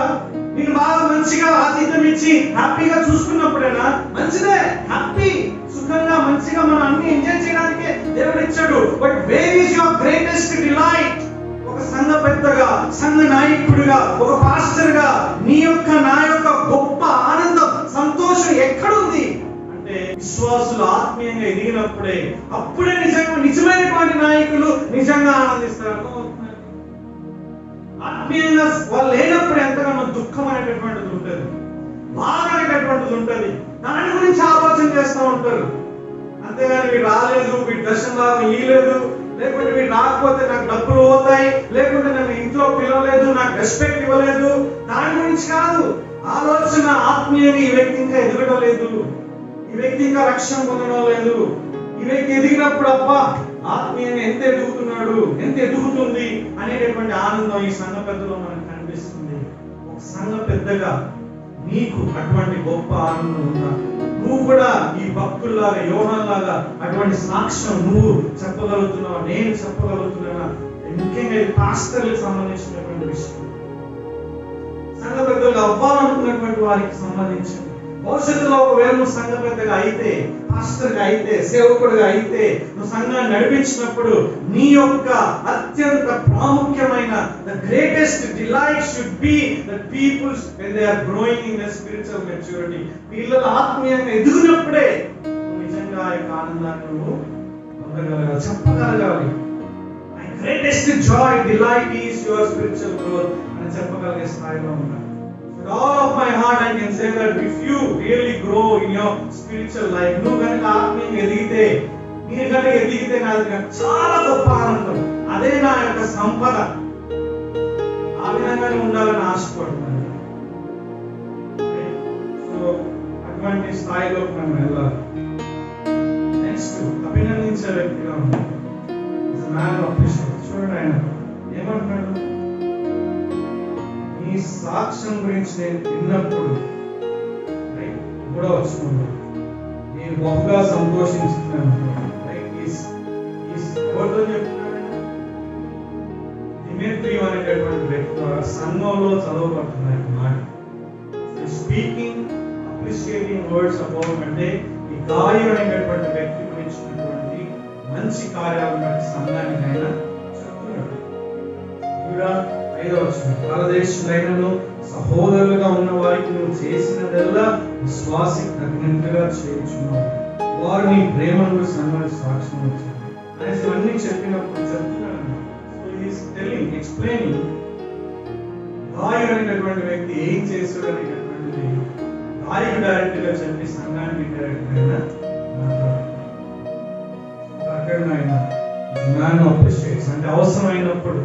నేను బాగా మంచిగా ఆతిథ్యం ఇచ్చి హ్యాపీగా చూసుకున్నప్పుడేనా? మంచిదే, హ్యాపీ, సుఖంగా మంచిగా మనం అన్ని ఎంజాయ్ చేయడానికే దేవుడు ఇచ్చాడు. But where is your greatest delight? ఒక సంఘ పెద్దగా, సంఘ నాయకుడిగా, ఒక పాస్టర్ గా నా యొక్క గొప్ప ఆనందం, సంతోషం ఎక్కడుంది అంటే విశ్వాసులు ఆత్మీయంగా ఎదిగినప్పుడే. అప్పుడే నిజమైనటువంటి నాయకులు నిజంగా ఆనందిస్తారు. ఆత్మీయంగా వాళ్ళు లేనప్పుడు ఎంతగానో దుఃఖం అనేటటువంటిది ఉంటుంది, బాధ అనేటటువంటిది ఉంటుంది. దాని గురించి ఆలోచన చేస్తూ ఉంటారు. అంతేగాని వీడు రాలేదు, వీడి దర్శనం ఇయ్యలేదు, లేకుంటే వీడు రాకపోతే నాకు డబ్బులు పోతాయి, లేకుంటే నన్ను ఇంట్లో పిలవలేదు, నాకు రెస్పెక్ట్ ఇవ్వలేదు, దాని గురించి కాదు ఆలోచన. ఆత్మీయంగా ఈ వ్యక్తి ఇంకా ఎదగడం లేదు, ఈ వ్యక్తి ఇంకా రక్షణ పొందడం లేదు, ఈ వ్యక్తి ఎదిగినప్పుడు అబ్బా ఆత్మీయంగా ఎంత ఎదుగుతున్నాడు, ఎంత ఎదుగుతుంది అనేటటువంటి ఆనందం ఈ సంఘ పెద్దలో మనకు కనిపిస్తుంది. ఒక సంఘ పెద్దగా నీకు అటువంటి గొప్ప ఆనందం ఉందా? నువ్వు కూడా ఈ భక్తుల్లాగా, యోహానులాగా అటువంటి సాక్ష్యం నువ్వు చెప్పగలుగుతున్నావా? నేను చెప్పగలుగుతున్నానా? ముఖ్యంగా ఇది పాస్టర్లకు సంబంధించినటువంటి విషయం. సంఘ పెద్దలు అవ్వాలనుకున్నటువంటి వారికి సంబంధించింది. భవిష్యత్తులో ఒకవేళ నువ్వు సంఘ పెద్దగా అయితే, పాస్టర్గా అయితే, సేవకుడిగా అయితే, నువ్వు సంఘాన్ని నడిపించినప్పుడు నీ యొక్క అత్యంత ప్రాముఖ్యమైన the greatest delight should be the people when they are growing in their spiritual maturity. పిల్లలు ఆత్మీయంగా ఎదుగునప్పుడే నువ్వు నిజంగా ఆ యొక్క ఆనందాన్ని నువ్వు పొందగలగాలి, చెప్పగలగాలి. My greatest joy, delight is your spiritual growth అని చెప్పగలిగే స్థాయిలో ఉండాలి. With all of my heart I can say that if you really grow in your spiritual life, నువ్వు కనుక ఆత్మీయంగా ఎదిగితే, మీరు కనుక ఎదిగితే నాకు చాలా గొప్ప ఆనందం. అదే నా యొక్క సంపద. ఆ విధంగానే ఉండాలని ఆశపడుతున్నాను. సో అటువంటి స్థాయిలోకి మనం వెళ్ళాలి. నెక్స్ట్, అభినందించే వ్యక్తిగా ఉన్నాడు. చూడండి, ఆయన ఏమంటున్నాడు? నీ నీ సాక్ష్యం గురించి నేను విన్నప్పుడు, కూడా వచ్చినప్పుడు నేను బహుగా సంతోషించుతున్నాను. ఎవరితో చెప్తున్నాను? తిమోతి అనేటటువంటి వ్యక్తి ద్వారా సంఘంలో చదవబడుతున్నాయి మాట. స్పీకింగ్ అప్రిషియేటింగ్ వర్డ్స్ అబౌట్, అంటే ఈ గాయం అనేటటువంటి వ్యక్తి గురించినటువంటి మంచి కార్యాలను బట్టి సంఘానికి ఆయన చెప్తున్నాడు. కూడా 5వ వచనం, పరదేశులైనను సహోదరులుగా ఉన్న వారికి నువ్వు చేసినదల్లా విశ్వాసికి తగినట్టుగా చేయించున్నావు, వారు నీ ప్రేమను సంఘానికి సాక్ష్యం వచ్చారు అనేసి ఇవన్నీ చెప్పినప్పుడు చెప్తున్నాడు. సో ఈస్ టెల్లింగ్, ఎక్స్ప్లెయినింగ్ గాయం అనేటటువంటి వ్యక్తి ఏం చేస్తాడు అనేటటువంటిది గాయకు డైరెక్ట్ గా చెప్పి సంఘానికి డైరెక్ట్ గా అప్రిషియేట్స్, అంటే అవసరమైనప్పుడు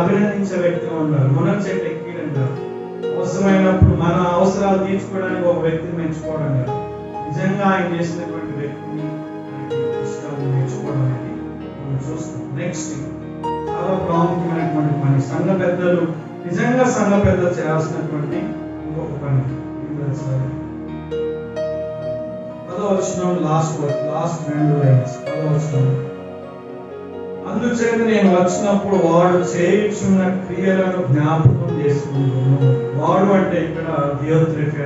అభినందించే వ్యక్తిగా ఉండాలి. మునగ చెట్టు ఎక్కిడం కాదు, అవసరమైనప్పుడు మన అవసరాలు తీర్చుకోవడానికి ఒక వ్యక్తిని మెచ్చుకోవడం కాదు, నిజంగా ఆయన చేసినటువంటి వ్యక్తిని ఇష్టాలు మెచ్చుకోవడం అనేది మనం చూస్తాం. నెక్స్ట్ చాలా ప్రాముఖ్యమైనటువంటి పని, సంఘ పెద్దలు నిజంగా సంఘ పెద్దలు చేయాల్సినటువంటి ఇంకొక పని. 10వ వచనం లాస్ట్ 2 లైన్స్. 10వ వచనం, అందుచేత నేను వచ్చినప్పుడు వాడు చేయుచున్న క్రియలను జ్ఞాపకం చేసుకుంటున్నాను. వాడు అంటే ఇక్కడ దియోత్రెఫీ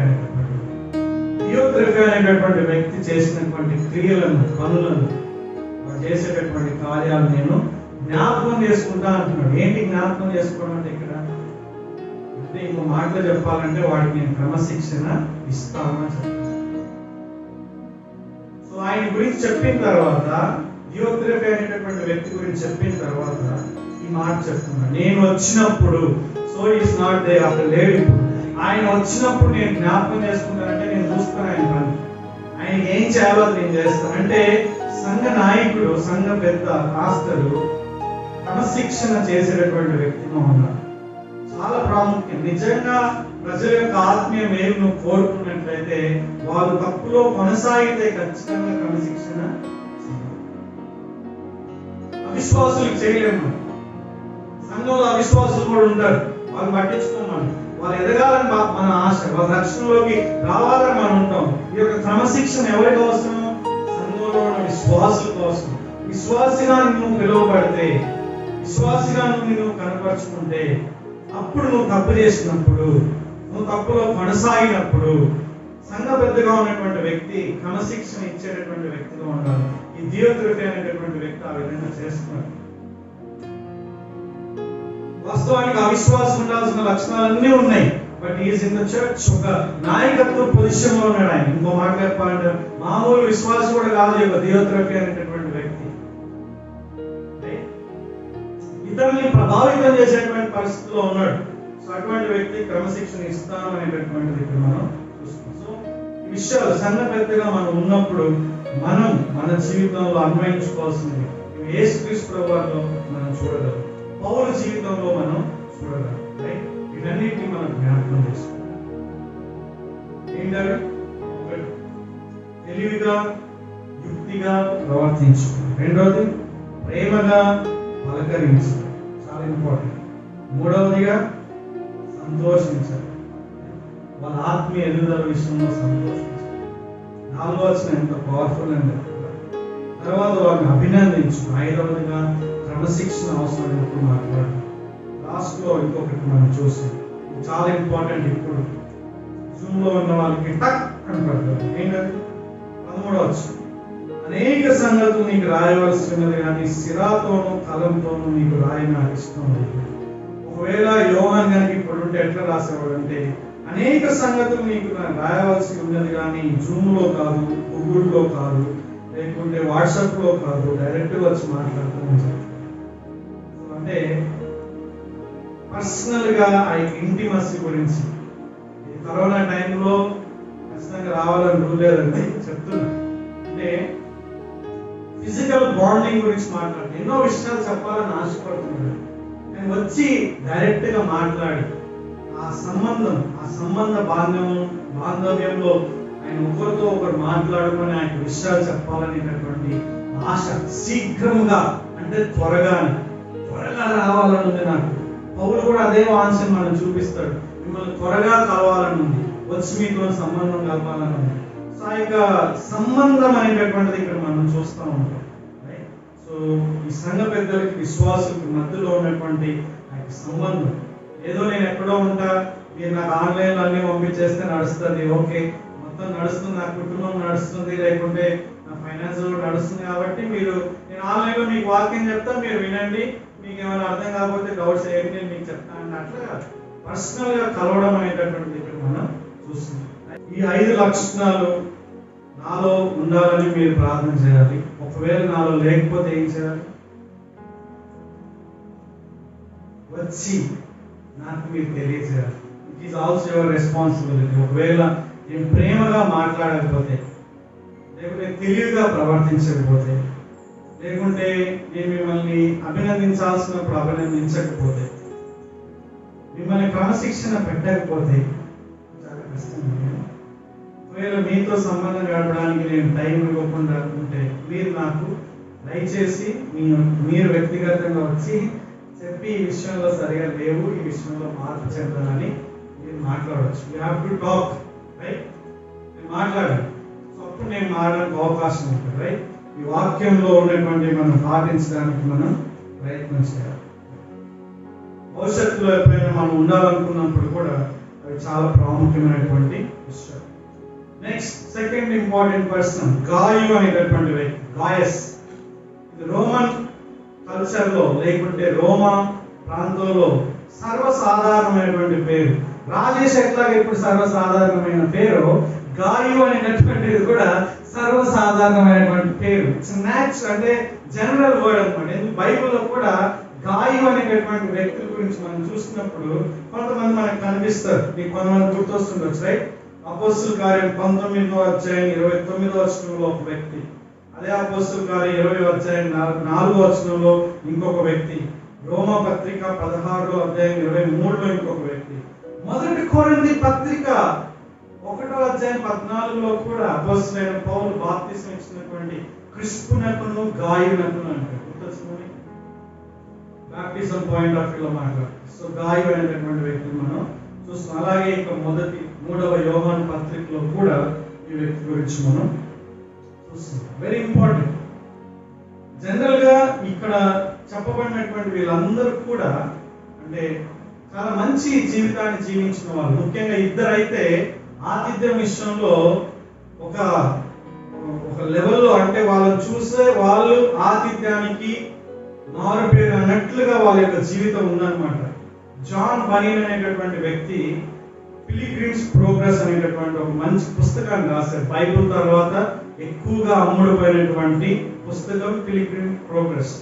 అనేటటువంటి వ్యక్తి చేసినటువంటి క్రియలను, పనులను, వాడు చేసేటటువంటి కార్యాలు నేను జ్ఞాపకం చేసుకుంటా అంటున్నాడు. ఏంటి జ్ఞాపకం చేసుకోవడం అంటే ఇక్కడ? అంటే ఇంకో మాటలో చెప్పాలంటే వాడికి నేను క్రమశిక్షణ ఇస్తానని చెప్తాను. సో ఆయన గురించి చెప్పిన తర్వాత, దియోత్రెఫీ అనేటటువంటి వ్యక్తి గురించి చెప్పిన తర్వాత ఈ మాట చెప్తున్నాడు, నేను వచ్చినప్పుడు. సో ఈస్ నాట్ దే అక్కడ లేడు. ఆయన వచ్చినప్పుడు నేను జ్ఞాపకం చేసుకుంటానంటే నేను చూస్తాను ఆయన పని, ఆయన ఏం చేయాలో నేను చేస్తాను. అంటే సంఘ నాయకుడు, సంఘ పెద్ద, పాస్టరు క్రమశిక్షణ చేసేటటువంటి వ్యక్తిగా ఉన్నారు. చాలా ప్రాముఖ్యం. నిజంగా ప్రజల యొక్క ఆత్మీయ మేలు నువ్వు కోరుకున్నట్లయితే వాళ్ళు తప్పులో కొనసాగితే ఖచ్చితంగా క్రమశిక్షణ. అవిశ్వాసులకు చేయలేము. సంఘంలో అవిశ్వాసులు కూడా ఉంటారు, వాళ్ళు పట్టించుకోమని, వాళ్ళు ఎదగాలని మన ఆశ, వాళ్ళ రక్షణలోకి రావాలని మనం ఉంటాం. ఈ యొక్క క్రమశిక్షణ ఎవరికి అవసరం? సంఘంలో ఉన్న విశ్వాసుల కోసం. విశ్వాసిగా నువ్వు పిలువబడితే, విశ్వాసిగా నువ్వు కనపరుచుకుంటే, అప్పుడు నువ్వు తప్పు చేసినప్పుడు, నువ్వు తప్పులో కొనసాగినప్పుడు సంఘ పెద్దగా ఉన్నటువంటి వ్యక్తి క్రమశిక్షణ ఇచ్చేటటువంటి వ్యక్తిగా ఉండాలి. ఈ దియోత్రెఫీ అనేటటువంటి వ్యక్తి ఆ విధంగా చేస్తున్నాడు. వాస్తవానికి అవిశ్వాసం ఉండాల్సిన లక్షణాలన్నీ ఉన్నాయి. But is in the church, ఒక నాయకత్వ పొజిషన్ లో ఉన్నాడు ఆయన. ఇంకో మాట చెప్పాలంటే మామూలు విశ్వాసం కూడా కాదు ఈ దియోత్రెఫీ అనేటటువంటి వ్యక్తి. ఇతరుల్ని ప్రభావితం చేసేటువంటి పరిస్థితిలో ఉన్నాడు. సో అటువంటి వ్యక్తి క్రమశిక్షణ ఇస్తాను అనేటటువంటిది ఇక్కడ మనం చూస్తాం. సో ఈ విషయాలు సంఘ పెద్దగా మనం ఉన్నప్పుడు మనం మన జీవితంలో అన్వయించుకోవాల్సింది యేసుక్రీస్తు ప్రభువులో మనం చూడగలం, పౌలు జీవితంలో మనం చూడగలం. రైట్? ఇవన్నిటిని మనం జ్ఞాపకం చేసుకోవాలి. ఏంటంటే తెలివిగా, యుక్తిగా ప్రవర్తించుకోవాలి. రెండవది ప్రేమగా పలకరించాలి, చాలా ఇంపార్టెంట్. మూడవదిగా సంతోషించాలి, వాళ్ళ ఆత్మీయ ఎదుగుదల విషయంలో సంతోషించాలి. 4వ వచనం ఎంత పవర్ఫుల్ అని చెప్తున్నారు. తర్వాత వాళ్ళని అభినందించు. 5వదిగా క్రమశిక్షణ అవసరమైనప్పుడు మాట్లాడు. లాస్ట్ లో ఇంకొకటి మనం చూసాం, చాలా ఇంపార్టెంట్. ఇప్పుడు జూమ్ లో ఉన్న వాళ్ళకి టక్ కనపడతారు. ఏంటది? 13వ వచనం, అనేక సంగతులు నీకు రాయవలసి ఉన్నది కానీ సిరాతోనూ కలంతోనూ నీకు రాయి నాకు ఇష్టం లేదు. ఒకవేళ యోహాన్ కనుక ఇప్పుడు ఉంటే ఎట్లా రాసేవాడు అంటే, అనేక సంగతులు నీకు రాయవలసి ఉన్నది కానీ జూమ్ లో కాదు, గూగుల్లో కాదు, లేకుంటే వాట్సాప్ లో కాదు, డైరెక్ట్ వచ్చి మాట్లాడుతూ. అంటే పర్సనల్ గా ఆ ఇంటిమసీ గురించి కరోనా టైంలో ఖచ్చితంగా రావాలని రూల్ లేదండి చెప్తున్నా. అంటే ఫిజికల్ బాండింగ్ గురించి మాట్లాడుతూ ఎన్నో విషయాలు చెప్పాలని ఆశపడుతున్నాడు. నేను వచ్చి డైరెక్ట్ గా మాట్లాడి ఆ సంబంధ బాంధవ్యంలో ఆయన ఒకరితో ఒకరు మాట్లాడుకొని ఆయన విషయాలు చెప్పాలనేటటువంటి ఆశ శీఘ్రంగా, అంటే త్వరగా రావాలన్నది నాకు. పౌలు కూడా అదే వాంఛను మనం చూపిస్తాడు. మిమ్మల్ని త్వరగా కలవాలని ఉంది, వచ్చి మీతో సంబంధం కలవాలని ఉంది. సో ఆ యొక్క సంబంధం అనేటటువంటిది ఇక్కడ మనం చూస్తూ ఉంటాం. సో ఈ సంఘ పెద్దలకి విశ్వాసులకి మధ్యలో ఉన్నటువంటి ఆ యొక్క సంబంధం, ఏదో నేను ఎక్కడో ఉంటా, మీరు నాకు ఆన్లైన్లో అన్నీ పంపించేస్తే నడుస్తుంది, ఓకే మొత్తం నడుస్తుంది, నా కుటుంబం నడుస్తుంది, లేకుంటే నా ఫైనాన్స్ నడుస్తుంది, కాబట్టి మీరు నేను ఆన్లైన్లో మీకు వాక్యం చెప్తా, మీరు వినండి, మీకు ఏమైనా అర్థం కాకపోతే డౌట్స్ ఏంటి నేను మీకు చెప్తాను అన్నట్లుగా పర్సనల్గా కలవడం అనేటటువంటిది ఇక్కడ మనం చూస్తున్నాం. ఈ 5 లక్షణాలు నాలో ఉండాలని మీరు ప్రార్థన చేయాలి. ఒకవేళ నాలో లేకపోతే ఏం చేయాలి? వచ్చి నాకు మీరు తెలియజేయాలి. It is also your responsibility. ఒకవేళ నేను ప్రేమగా మాట్లాడకపోతే, లేకుంటే తెలివిగా ప్రవర్తించకపోతే, లేకుంటే నేను మిమ్మల్ని అభినందించాల్సినప్పుడు అభినందించకపోతే, మిమ్మల్ని క్రమశిక్షణ పెట్టకపోతే చాలా కష్టం. ఒకవేళ మీతో సంబంధం గడపడానికి నేను టైం ఇవ్వకుండా ఉంటే, మీరు నాకు దయచేసి మీరు వ్యక్తిగతంగా వచ్చి చెప్పి ఈ విషయంలో సరిగా లేవు, ఈ విషయంలో మార్పు చెందాలని మీరు మాట్లాడవచ్చు. You have to talk, right? నేను మాట్లాడాలి. సో అప్పుడు నేను మాట్లాడడానికి అవకాశం ఉంటుంది, రైట్? ఈ వాక్యంలో ఉన్నటువంటి మనం పాటించడానికి మనం ప్రయత్నం చేయాలి. భవిష్యత్తులో ఎప్పుడైనా మనం ఉండాలనుకున్నప్పుడు కూడా అవి చాలా ప్రాముఖ్యమైనటువంటి విషయం. నెక్స్ట్ సెకండ్ ఇంపార్టెంట్ పర్సన్ గాయు అనేటటువంటి వ్యక్తి. గాయస్ ఇది రోమన్ కల్చర్లో లేకుంటే రోమా ప్రాంతంలో సర్వసాధారణమైనటువంటి పేరు. రాజేష్ ఎట్లాగా ఇప్పుడు సర్వసాధారణమైన పేరు, గాయు అనేటటువంటిది కూడా సర్వసాధారణమైనటువంటి పేరు. ఇట్స్ న్యాచురల్, అంటే జనరల్ వర్డ్ అనమాట. బైబిల్లో కూడా గాయు అనేటటువంటి వ్యక్తుల గురించి మనం చూసినప్పుడు కొంతమంది మనకు కనిపిస్తారు. మీకు కొంతమంది గుర్తొస్తుండొచ్చు, రైట్? అపోస్తలుల కార్యం 19వ అధ్యాయం 29వ వచనంలో ఒక వ్యక్తి, అదే అపోస్తలుల కార్యం 20వ అధ్యాయం 4వ వచనంలో ఇంకొక వ్యక్తి, రోమా పత్రిక 16వ అధ్యాయం 23లో ఇంకొక వ్యక్తి, మొదటి కొరింథీ పత్రిక 1వ అధ్యాయం 14లో కూడా అపోస్తలుడైన పౌలు బాప్తిసం ఇచ్చినటువంటి క్రిస్పునకును గాయునకును అంటారు. గుర్తొచ్చింది? బాప్టిజం పాయింట్ ఆఫ్ వ్యూలో మాట్లాడారు. సో గాయు అనేటటువంటి వ్యక్తిని మనం చూస్తాం. అలాగే ఇక 3వ యోహాను పత్రికలో కూడా ఈ వ్యక్తి గురించి మనం చూస్తున్నాం. Very important. జనరల్ గా ఇక్కడ చెప్పబడినటువంటి వీళ్ళందరూ కూడా అంటే చాలా మంచి జీవితాన్ని జీవించిన వాళ్ళు. ముఖ్యంగా ఇద్దరైతే ఆతిథ్యం విషయంలో ఒక లెవెల్లో, అంటే వాళ్ళని చూసే వాళ్ళు ఆతిథ్యానికి మారుపేరు అన్నట్లుగా వాళ్ళ యొక్క జీవితం ఉందన్నమాట. జాన్ బనీన్ అనేటటువంటి వ్యక్తి పిలిగ్రిమ్స్ ప్రోగ్రెస్ అనేటటువంటి ఒక మంచి పుస్తకాన్ని రాశారు. బైబిల్ తర్వాత ఎక్కువగా అమ్ముడుపోయినటువంటి పుస్తకం పిలిగ్రిమ్ ప్రోగ్రెస్.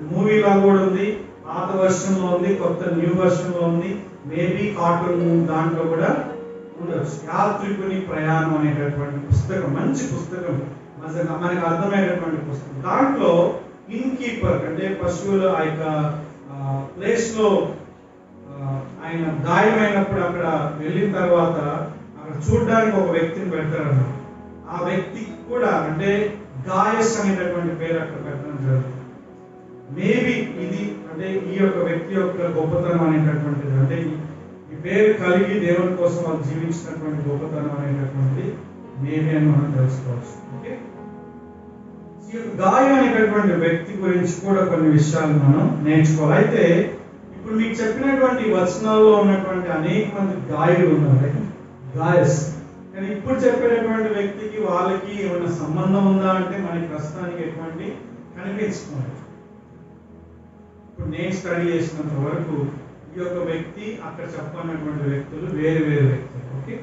మూవీలా కూడా ఉంది, పాత వర్షన్ లో ఉంది, కొత్త న్యూ వర్షన్ లో ఉంది, మేబీ కార్టూన్ దాంట్లో కూడా ఉండొచ్చు. యాత్రికుని ప్రయాణం అనేటటువంటి పుస్తకం, మంచి పుస్తకం, మనకి అర్థమైనటువంటి పుస్తకం. దాంట్లో ఇన్ కీపర్ అంటే పశువుల ఆ యొక్క ప్లేస్ లో ఆయన గాయమైనప్పుడు అక్కడ వెళ్ళిన తర్వాత అక్కడ చూడడానికి ఒక వ్యక్తిని పెడతారన్నమాట. ఆ వ్యక్తికి కూడా అంటే గాయస్ అనేటటువంటి పేరు అక్కడ పెట్టడం జరుగుతుంది. మేబీ ఇది అంటే ఈ యొక్క వ్యక్తి యొక్క గొప్పతనం అనేటటువంటిది, అంటే ఈ పేరు కలిగి దేవుని కోసం వాళ్ళు జీవించినటువంటి గొప్పతనం అనేటటువంటిది మేబీ అని మనం తెలుసుకోవచ్చు. ఓకే, ఈ యొక్క గాయం అనేటటువంటి వ్యక్తి గురించి కూడా కొన్ని విషయాలు మనం నేర్చుకోవాలి. అయితే ఇప్పుడు మీకు చెప్పినటువంటి వచనాల్లో ఉన్నటువంటి అనేక మంది గాయులు ఉన్నారు, గాయస్. కానీ ఇప్పుడు చెప్పేటటువంటి వ్యక్తికి వాళ్ళకి ఏమైనా సంబంధం ఉందా అంటే మనకి ప్రస్తుతానికి ఎటువంటి కనిపించుకోవాలి. ఇప్పుడు నేను స్టడీ చేసినంత వరకు ఈ యొక్క వ్యక్తి అక్కడ చెప్పన్నటువంటి వ్యక్తులు వేరు వేరు వ్యక్తులు. ఓకే,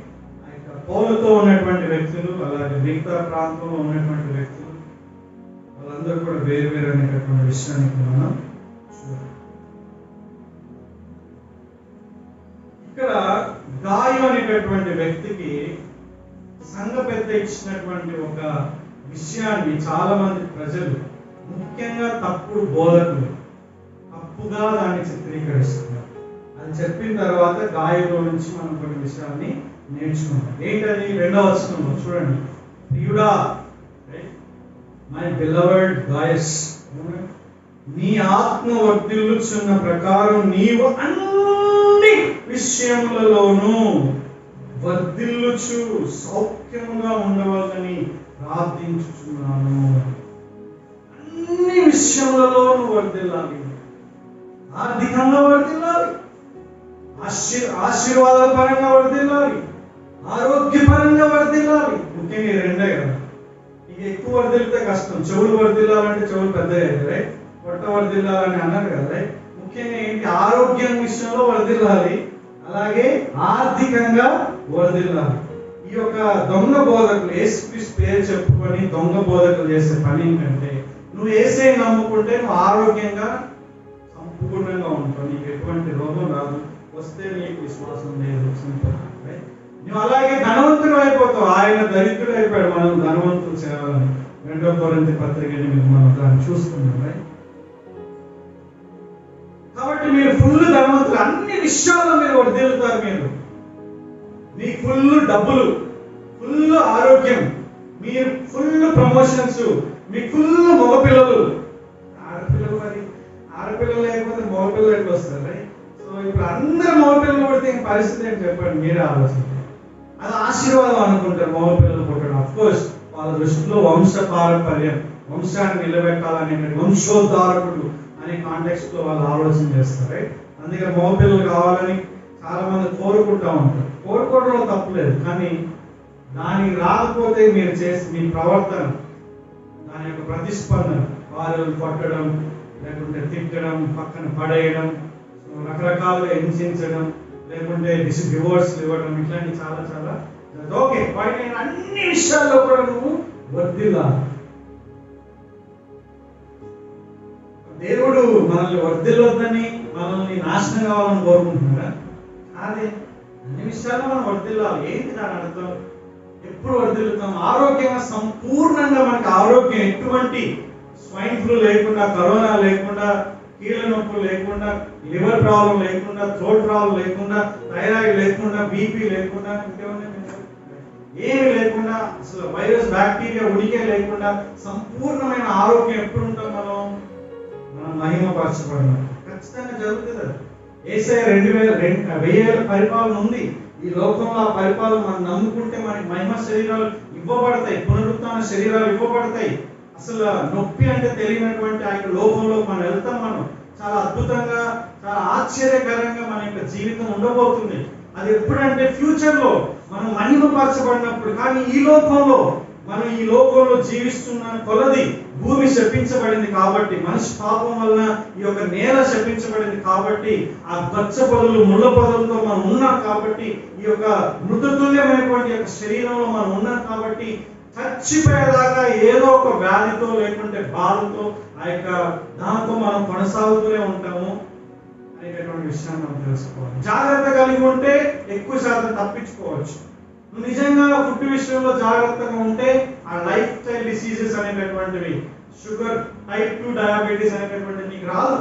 పౌలుతో ఉన్నటువంటి వ్యక్తులు అలాగే మిగతా ప్రాంతంలో ఉన్నటువంటి వ్యక్తులు వాళ్ళందరూ కూడా వేరు వేరు అనేటటువంటి విషయాన్ని మనం చూడాలి. ఇక్కడ గాయు అనేటటువంటి వ్యక్తికి సంఘ పెద్ద ఇచ్చినటువంటి ఒక విషయాన్ని చాలా మంది ప్రజలు, ముఖ్యంగా తప్పుడు బోధకులు తప్పుగా దాన్ని చిత్రీకరిస్తున్నారు. అది చెప్పిన తర్వాత గాయలో నుంచి మనం కొన్ని విషయాన్ని నేర్చుకుంటాం. ఏంటది? 2వ వచనంలో చూడండి, ప్రియుడా, మై బిలవర్డ్ గాయస్, నీ ఆత్మ వర్ధిల్లుచున్న ప్రకారం నీవు అన్ని విషయములలోనూ వర్ధిల్లుచు సౌఖ్యముగా ఉండవాలని ప్రార్థించుచున్నాను. అన్ని విషయములలోనూ వర్ధిల్లాలి, ఆర్థికంగా వర్ధిల్లాలి, ఆశీర్వాదాల పరంగా వర్ధిల్లాలి, ఆరోగ్యపరంగా వర్ధిల్లాలి. ముఖ్యంగా ఈ రెండే కదా. ఇక ఎక్కువ వర్ధిల్లితే కష్టం. చెవులు వర్ధిల్లాలంటే చెవులు పెద్దగా అవుతాయి, పొట్ట వర్ధిల్లాలని అన్నారు కదా. ముఖ్యంగా ఏంటి, ఆరోగ్యం విషయంలో వర్ధిల్లాలి, అలాగే ఆర్థికంగా వర్ధిల్లాలి. ఈ యొక్క దొంగ బోధకులు యేసుక్రీస్తు పేరు చెప్పుకొని దొంగ బోధకులు చేసే పని ఏంటంటే, నువ్వు యేసే నమ్ముకుంటే నువ్వు ఆరోగ్యంగా సంపూర్ణంగా ఉంటావు, నీకు ఎటువంటి రోగం రాదు, వస్తే నీకు విశ్వాసం లేదు, సింపుల్. నువ్వు అలాగే ధనవంతుడు అయిపోతావు. ఆయన దరిద్రుడు అయిపోయాడు మనం ధనవంతులు చేయాలని. 2 కొరింథీ పత్రికని మనం దాన్ని చూస్తున్నాం. కాబట్టి మీరు ఫుల్ ధనవంతులు, అన్ని విషయాల్లో మీరు వర్ధిల్లుతారు. మీకు ఫుల్ డబ్బులు, ఫుల్ ఆరోగ్యం, మీరు ఫుల్ ప్రమోషన్స్, మీకు ఫుల్ మగపిల్లలు. ఆడపిల్లలు మరి ఆడపిల్లలు లేకపోతే మగపిల్లలు ఎట్లా వస్తారు? సో ఇప్పుడు అందరు మగపిల్లలు పడితే పరిస్థితి ఏంటి చెప్పండి, మీరే ఆలోచించండి. అది ఆశీర్వాదం అనుకుంటారు మగపిల్లలు పుట్టడం. అఫ్కోర్స్ వాళ్ళ దృష్టిలో వంశ పారంపర్యం, వంశాన్ని నిలబెట్టాలనే వంశోద్ధారకుడు అనే కాంటెక్స్ట్ లో వాళ్ళు ఆలోచన చేస్తారు. అందుకే మగపిల్లలు కావాలని చాలా మంది కోరుకుంటా ఉంటారు. కోరుకోవడంలో తప్పులేదు, కానీ దానికి రాకపోతే మీరు చేసి మీ ప్రవర్తన, దాని యొక్క ప్రతిస్పందన, వారు కొట్టడం, లేకుంటే తిట్టడం, పక్కన పడేయడం, రకరకాలుగా హింసించడం, లేకుంటే డివోర్స్ ఇవ్వడం, ఇట్లాంటి చాలా చాలా ఓకే. వాటిని అన్ని విషయాల్లో కూడా నువ్వు వర్ధిల్లాలి. దేవుడు మనల్ని వర్ధిల్లొద్దని, మనల్ని నాశనం కావాలని కోరుకుంటున్నారా? అదే అన్ని విషయాల్లో మనం వర్ధిల్లాలి. ఏంటి దాని అర్థం? ఎప్పుడు వర్ధిల్లుతాం? ఆరోగ్యంగా సంపూర్ణంగా, మనకి ఆరోగ్యం ఎటువంటి స్వైన్ ఫ్లూ లేకుండా, కరోనా లేకుండా, కీళ్ళ నొప్పులు లేకుండా, లివర్ ప్రాబ్లం లేకుండా, థ్రోట్ ప్రాబ్లం లేకుండా, థైరాయిడ్ లేకుండా, బీపీ లేకుండా, ఇంకేమన్నా ఏమి లేకుండా, అసలు వైరస్ బ్యాక్టీరియా ఉనికే లేకుండా సంపూర్ణమైన ఆరోగ్యం ఎప్పుడు ఉంటాం మనం మహిమపరచబడినాం. ఖచ్చితంగా జరుగుతుంది. యేసయ్య 2000 పరిపాలన ఉంది ఈ లోకంలో. ఆ పరిపాలన మనం నమ్ముకుంటే మనకి మహిమ శరీరాలు ఇవ్వబడతాయి, పునరుత్థాన శరీరాలు ఇవ్వబడతాయి. అసలు నొప్పి అంటే తెలియనటువంటి ఆ యొక్క లోకంలో మనం వెళ్తాం. మనం చాలా అద్భుతంగా, చాలా ఆశ్చర్యకరంగా మన యొక్క జీవితం ఉండబోతుంది. అది ఎప్పుడంటే ఫ్యూచర్ లో మనం మహిమపరచబడినప్పుడు. కానీ ఈ లోకంలో జీవిస్తున్న కొలది భూమి శపించబడింది కాబట్టి, మనిషి పాపం వలన ఈ యొక్క నేల శపించబడింది కాబట్టి, ఆ గచ్చ పొదలు, ముళ్ళ పొదలతో మనం ఉన్నాం కాబట్టి, ఈ యొక్క మృతతుల్యమైనటువంటి యొక్క శరీరంలో మనం ఉన్నాం కాబట్టి, చచ్చిపోయేదాకా ఏదో ఒక వ్యాధితో లేకుంటే బాధతో ఆ యొక్క దాంతో మనం కొనసాగుతూనే ఉంటాము అనేటటువంటి విషయాన్ని మనం తెలుసుకోవాలి. జాగ్రత్త కలిగి ఉంటే ఎక్కువ శాతం తప్పించుకోవచ్చు. నువ్వు నిజంగా ఫుడ్ విషయంలో జాగ్రత్తగా ఉంటే ఆ లైఫ్ స్టైల్ డిసీజెస్ అనేటటువంటివి, షుగర్, టైప్ 2 డయాబెటీస్ అనేటటువంటివి నీకు రాదు.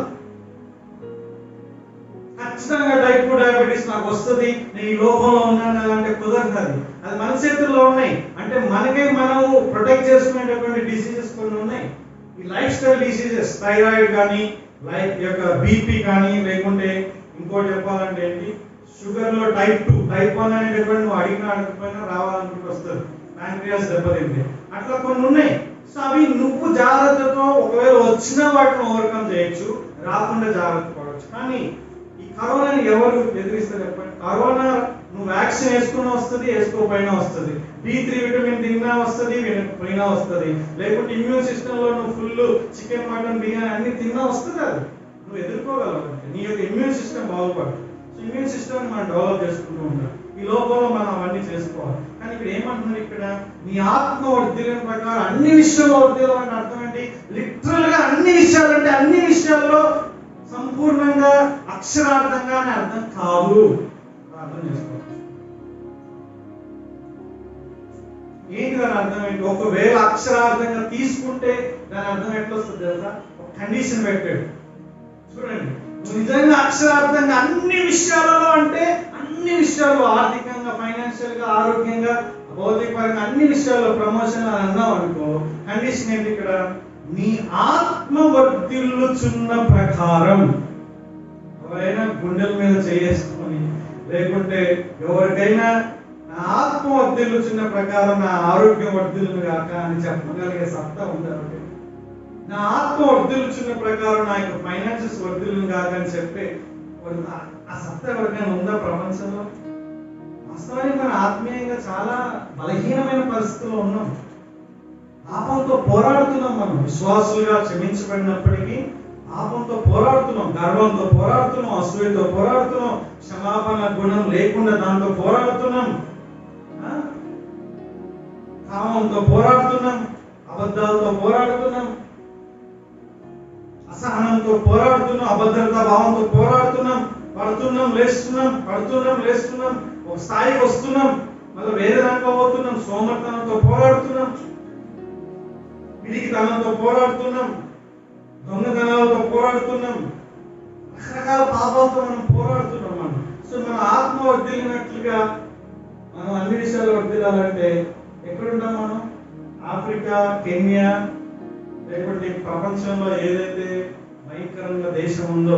ఖచ్చితంగా టైప్ 2 డయాబెటీస్ నాకు వస్తుంది, నేను ఈ లోకంలో ఉన్నాను అంటే కుదరదు. అది మన చేతుల్లో ఉన్నాయి. అంటే మనకే మనము ప్రొటెక్ట్ చేసుకునేటటువంటి డిసీజెస్ కొన్ని ఉన్నాయి. ఈ లైఫ్ స్టైల్ డిసీజెస్, థైరాయిడ్ కానీ, లైఫ్ యొక్క బీపీ కానీ, లేకుంటే ఇంకోటి చెప్పాలంటే ఏంటి, షుగర్ లో టైప్ 2, టైప్ 1 అనేటటువంటి నువ్వు అడగకపోయినా రావాలనుకుంటూ వస్తుంది, ప్యాంక్రియాస్ దెబ్బతింటే, అట్లా కొన్ని ఉన్నాయి. సో అవి నువ్వు జాగ్రత్తతో ఒకవేళ వచ్చిన వాటిని ఓవర్కమ్ చేయొచ్చు, రాకుండా జాగ్రత్త పడవచ్చు. కానీ ఈ కరోనాని ఎవరు ఎదిరిస్తారు చెప్పండి? కరోనా నువ్వు వ్యాక్సిన్ వేసుకున్నా వస్తుంది, వేసుకోపోయినా వస్తుంది. D3 విటమిన్ తిన్నా వస్తుంది, పోయినా వస్తుంది. లేకుంటే ఇమ్యూన్ సిస్టమ్ లో నువ్వు ఫుల్ చికెన్, మటన్, బిర్యానీ అన్ని తిన్నా వస్తుంది. అది నువ్వు ఎదుర్కోగలవు. నీ యొక్క ఇమ్యూన్ సిస్టమ్ బాగుపడు. సో ఇమ్యూన్ సిస్టమ్ మనం డెవలప్ చేసుకుంటూ ఉంటాం. ఈ లోపల మనం అవన్నీ చేసుకోవాలి. కానీ ఇక్కడ ఏమంటున్నారు, ఇక్కడ నీ ఆత్మ వర్ధిల్లిన ప్రకారం అన్ని విషయాల్లో వర్ధిల్లం అంటే అర్థం ఏంటి? లిటరల్ గా అన్ని విషయాలు అంటే అన్ని విషయాల్లో సంపూర్ణంగా అక్షరార్థంగా అని అర్థం కాదు. అర్థం చేసుకోవాలి. ఏంటి దాని అర్థం ఏంటి? ఒకవేళ అక్షరార్థంగా తీసుకుంటే దాని అర్థం ఎట్లా వస్తుంది తెలుసా? ఒక కండిషన్ పెట్టాడు. చూడండి, నువ్వు నిజంగా అక్షరార్థంగా అన్ని విషయాలలో అంటే అన్ని విషయాల్లో, ఆర్థికంగా, ఫైనాన్షియల్ గా, ఆరోగ్యంగా, భౌతికపరంగా అన్ని విషయాల్లో ప్రమోషన్ అని అన్నావు అనుకో, కండిషన్ ఏంటి ఇక్కడ? నీ ఆత్మ వర్ధిల్లుచున్న ప్రకారం. ఎవరైనా గుండెల మీద చేసుకొని, లేకుంటే ఎవరికైనా నా ఆత్మ వర్ధిల్లుచున్న ప్రకారం నా ఆరోగ్యం వర్ధిల్లును గాక అని చెప్పగలిగే సత్తా ఉండాలి. నా ఆత్మ వర్ధిల్లుచున్న ప్రకారం నా యొక్క ఫైనాన్షియస్ వర్ధిల్లును గాక అని చెప్పే ఆ సత్తా ఎవరికైనా ఉందా ప్రపంచంలో? వాస్తవానికి మన ఆత్మీయంగా చాలా బలహీనమైన పరిస్థితుల్లో ఉన్నాం. పాపంతో పోరాడుతున్నాం. మనం విశ్వాసులుగా క్షమించబడినప్పటికీ పాపంతో పోరాడుతున్నాం, గర్వంతో పోరాడుతున్నాం, అసూయతో పోరాడుతున్నాం, క్షమాపణ గుణం లేకుండా దాంతో పోరాడుతున్నాం, కామంతో పోరాడుతున్నాం, అబద్ధాలతో పోరాడుతున్నాం, అసహనంతో పోరాడుతున్నాం, అభద్రతా భావంతో పోరాడుతున్నాం, పడుతున్నాం లేస్తున్నాం, పడుతున్నాం లేస్తున్నాం, ఒక స్థాయికి వస్తున్నాం, మళ్ళీ వేరే దాంట్లో పోతున్నాం, సోమర్తనంతో పోరాడుతున్నాం, పిడికితనంతో పోరాడుతున్నాం, దొంగతనాలతో పోరాడుతున్నాం, రకరకాల పాపాలతో మనం పోరాడుతున్నాం. మనం సో మన ఆత్మ వర్ధిల్లినట్లుగా మనం అన్ని విషయాలు వర్ధిల్లాలంటే ఎక్కడుంటాం మనం? ఆఫ్రికా, కెన్యా, లేకపోతే ప్రపంచంలో ఏదైతే భయంకరంగా దేశం ఉందో,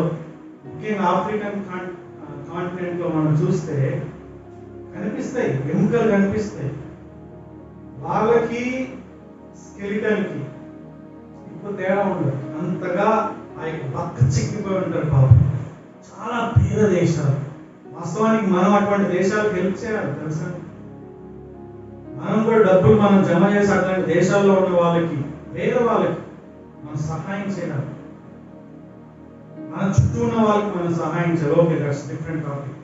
ముఖ్యంగా ఆఫ్రికన్ కాంటినెంట్ లో మనం చూస్తే కనిపిస్తాయి, ఎముకలు కనిపిస్తాయి. వాళ్ళకి స్కెలిటన్ కి ఇప్పుడు తేడా ఉండదు. అంతగా ఆ యొక్క బక్క చిక్కిపోయి ఉంటారు పాపం. చాలా పేద దేశాలు. వాస్తవానికి మనం అటువంటి దేశాలకు హెల్ప్ చేయాలి తెలుసా? మనం కూడా డబ్బులు మనం జమ చేసి అట్లాంటి దేశాల్లో ఉన్న వాళ్ళకి, పేద వాళ్ళకి మనం సహాయం చేయాలి. మన చుట్టూ ఉన్న వాళ్ళకి మనం సహాయం చేయాలి. Okay, that's different topic.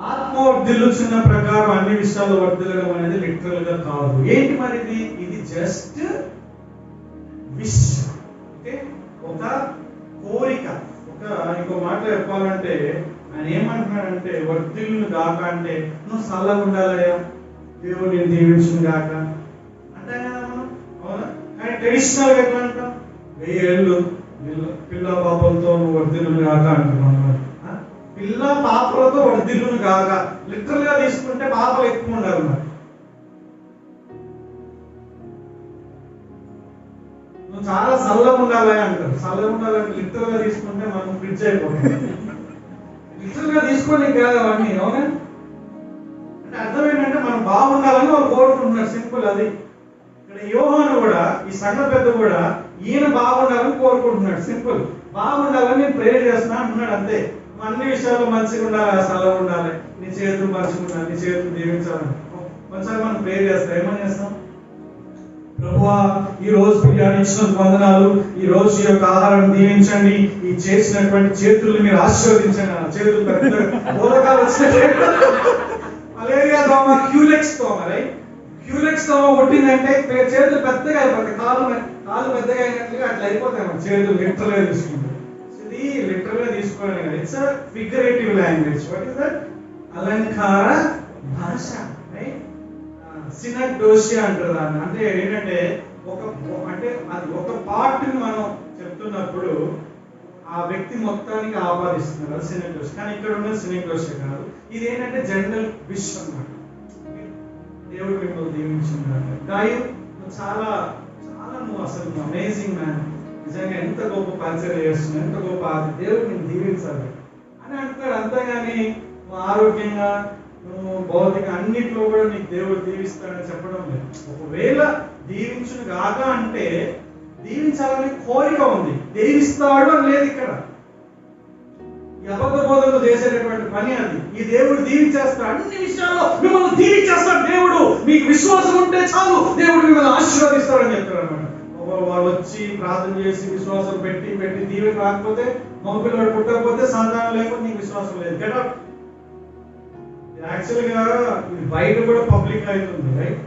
ఆత్మ వర్ధిల్లుచున్న ప్రకారం అన్ని విషయాలు వర్ధిల్లడం అనేది లిటరల్ గా కాదు. ఏంటి మరి ఇది జస్ట్ విష్. ఓకే, ఒక కోరిక. ఇంకో మాట చెప్పాలంటే ఆయన ఏమంటున్నాడంటే వర్ధిల్లును గాక అంటే నువ్వు చల్లగా ఉండాలయ్యా, దేవుడు నేను దీవించును గాక అంటే కదా మనం, అవునా? కానీ ట్రెడిషనల్ గా ఎట్లా అంటాం? 1000 ఏళ్ళు పిల్ల పాపలతో నువ్వు వర్ధిల్లును గాక అంటున్నాం. పిల్ల పాపలతో వర్ధిల్లును గాక లిటరల్ గా తీసుకుంటే పాపలు ఎక్కువ ఉండాలి. మరి నువ్వు చాలా చల్లగా ఉండాలి అంటారు. చల్లగా ఉండాలంటే లిటరల్ గా తీసుకుంటే మనం ఫ్రిడ్జ్ అయిపోతుంది. లిటరల్ గా తీసుకోండి కాదు అవన్నీ, అవునా? అంటే అర్థం ఏంటంటే మనం బాగుండాలని వాళ్ళు కోరుకుంటున్నారు. సింపుల్ అది. ఇక్కడ యోహాను కూడా, ఈ సంఘ పెద్ద కూడా ఈయన బాగుండాలని కోరుకుంటున్నాడు. సింపుల్, బాగుండాలని నేను ప్రేర్ చేస్తున్నా అంటున్నాడు. అంతే. అన్ని విషయాల్లో మంచిగా ఉండాలి, చల్లగా ఉండాలి, నీ చేతులు మంచిగా ఉండాలి, నీ చేతులు దీవించాలని ఒకసారి మనం ప్రేర్ చేస్తాం. ఏమని చేస్తాం? ప్రభువా, ఈ రోజు బిర్యానీ ఇచ్చినందుకు వందనాలు, ఈ రోజు ఈ యొక్క ఆహారం దీవించండి, ఈ చేసినటువంటి చేతుల్ని మీరు ఆశీర్వదించండి. చేతులు బోధకాలు వచ్చినట్టు మలేరియా దోమ, క్యూలెక్స్ దోమ, రైట్? క్యూలెక్స్ దోమ కొట్టిందంటే చేతులు పెద్దగా అయిపోతాయి, కాలు పెద్దగా అయినట్లుగా అట్లా అయిపోతాయి మన చేతులు. లిటరల్ గా తీసుకుంటాం. ఇది లిటరల్ గా తీసుకోవడం కాదు, it's a figurative language. What is that? అలంకార భాష, రైట్? సినక్డోషియా అంటారు దాన్ని. అంటే ఏంటంటే అంటే అది ఒక పార్ట్ ని మనం చెప్తున్నప్పుడు ఆ వ్యక్తి మొత్తానికి ఆపాదిస్తున్నారు, అది సినక్డోషియా. కానీ ఇక్కడ ఉన్నది సినక్డోషియా కాదు. ఇది ఏంటంటే జనరల్ విష్ అన్నమాట. దేవుడు మిమ్మల్ని దీవించున్నాడు. గాయు చాలా చాలా నువ్వు అసలు అమేజింగ్ మ్యాన్, నిజంగా ఎంత గొప్ప పరిచయం చేస్తున్నావు, ఎంత గొప్ప, అది దేవుడు నేను దీవించాలి అని అంటాడు. అంతేగాని నువ్వు ఆరోగ్యంగా, నువ్వు భౌతిక అన్నిట్లో కూడా నీకు దేవుడు దీవిస్తాడని చెప్పడం లేదు. ఒకవేళ దీవించును గాక అంటే దీవించాలని కోరిక ఉంది, దీవిస్తాడు అని లేదు ఇక్కడ. ఈ అబద్ధ బోధనలు చేసేటటువంటి పని అది. ఈ దేవుడు దీవించేస్తాడు, అన్ని విషయాల్లో మిమ్మల్ని దీవించేస్తాడు దేవుడు, మీకు విశ్వాసం ఉంటే చాలు దేవుడు మిమ్మల్ని ఆశీర్వదిస్తాడని చెప్తాడు అనమాట. వాళ్ళు వచ్చి ప్రార్థన చేసి విశ్వాసం పెట్టి దీవెన రాకపోతే, మగపిల్లవాడు పుట్టకపోతే, సంతానం లేకపోతే నీకు విశ్వాసం లేదు. గెటప్. యాక్చువల్ గా ఇది బయట కూడా పబ్లిక్ అవుతుంది, రైట్?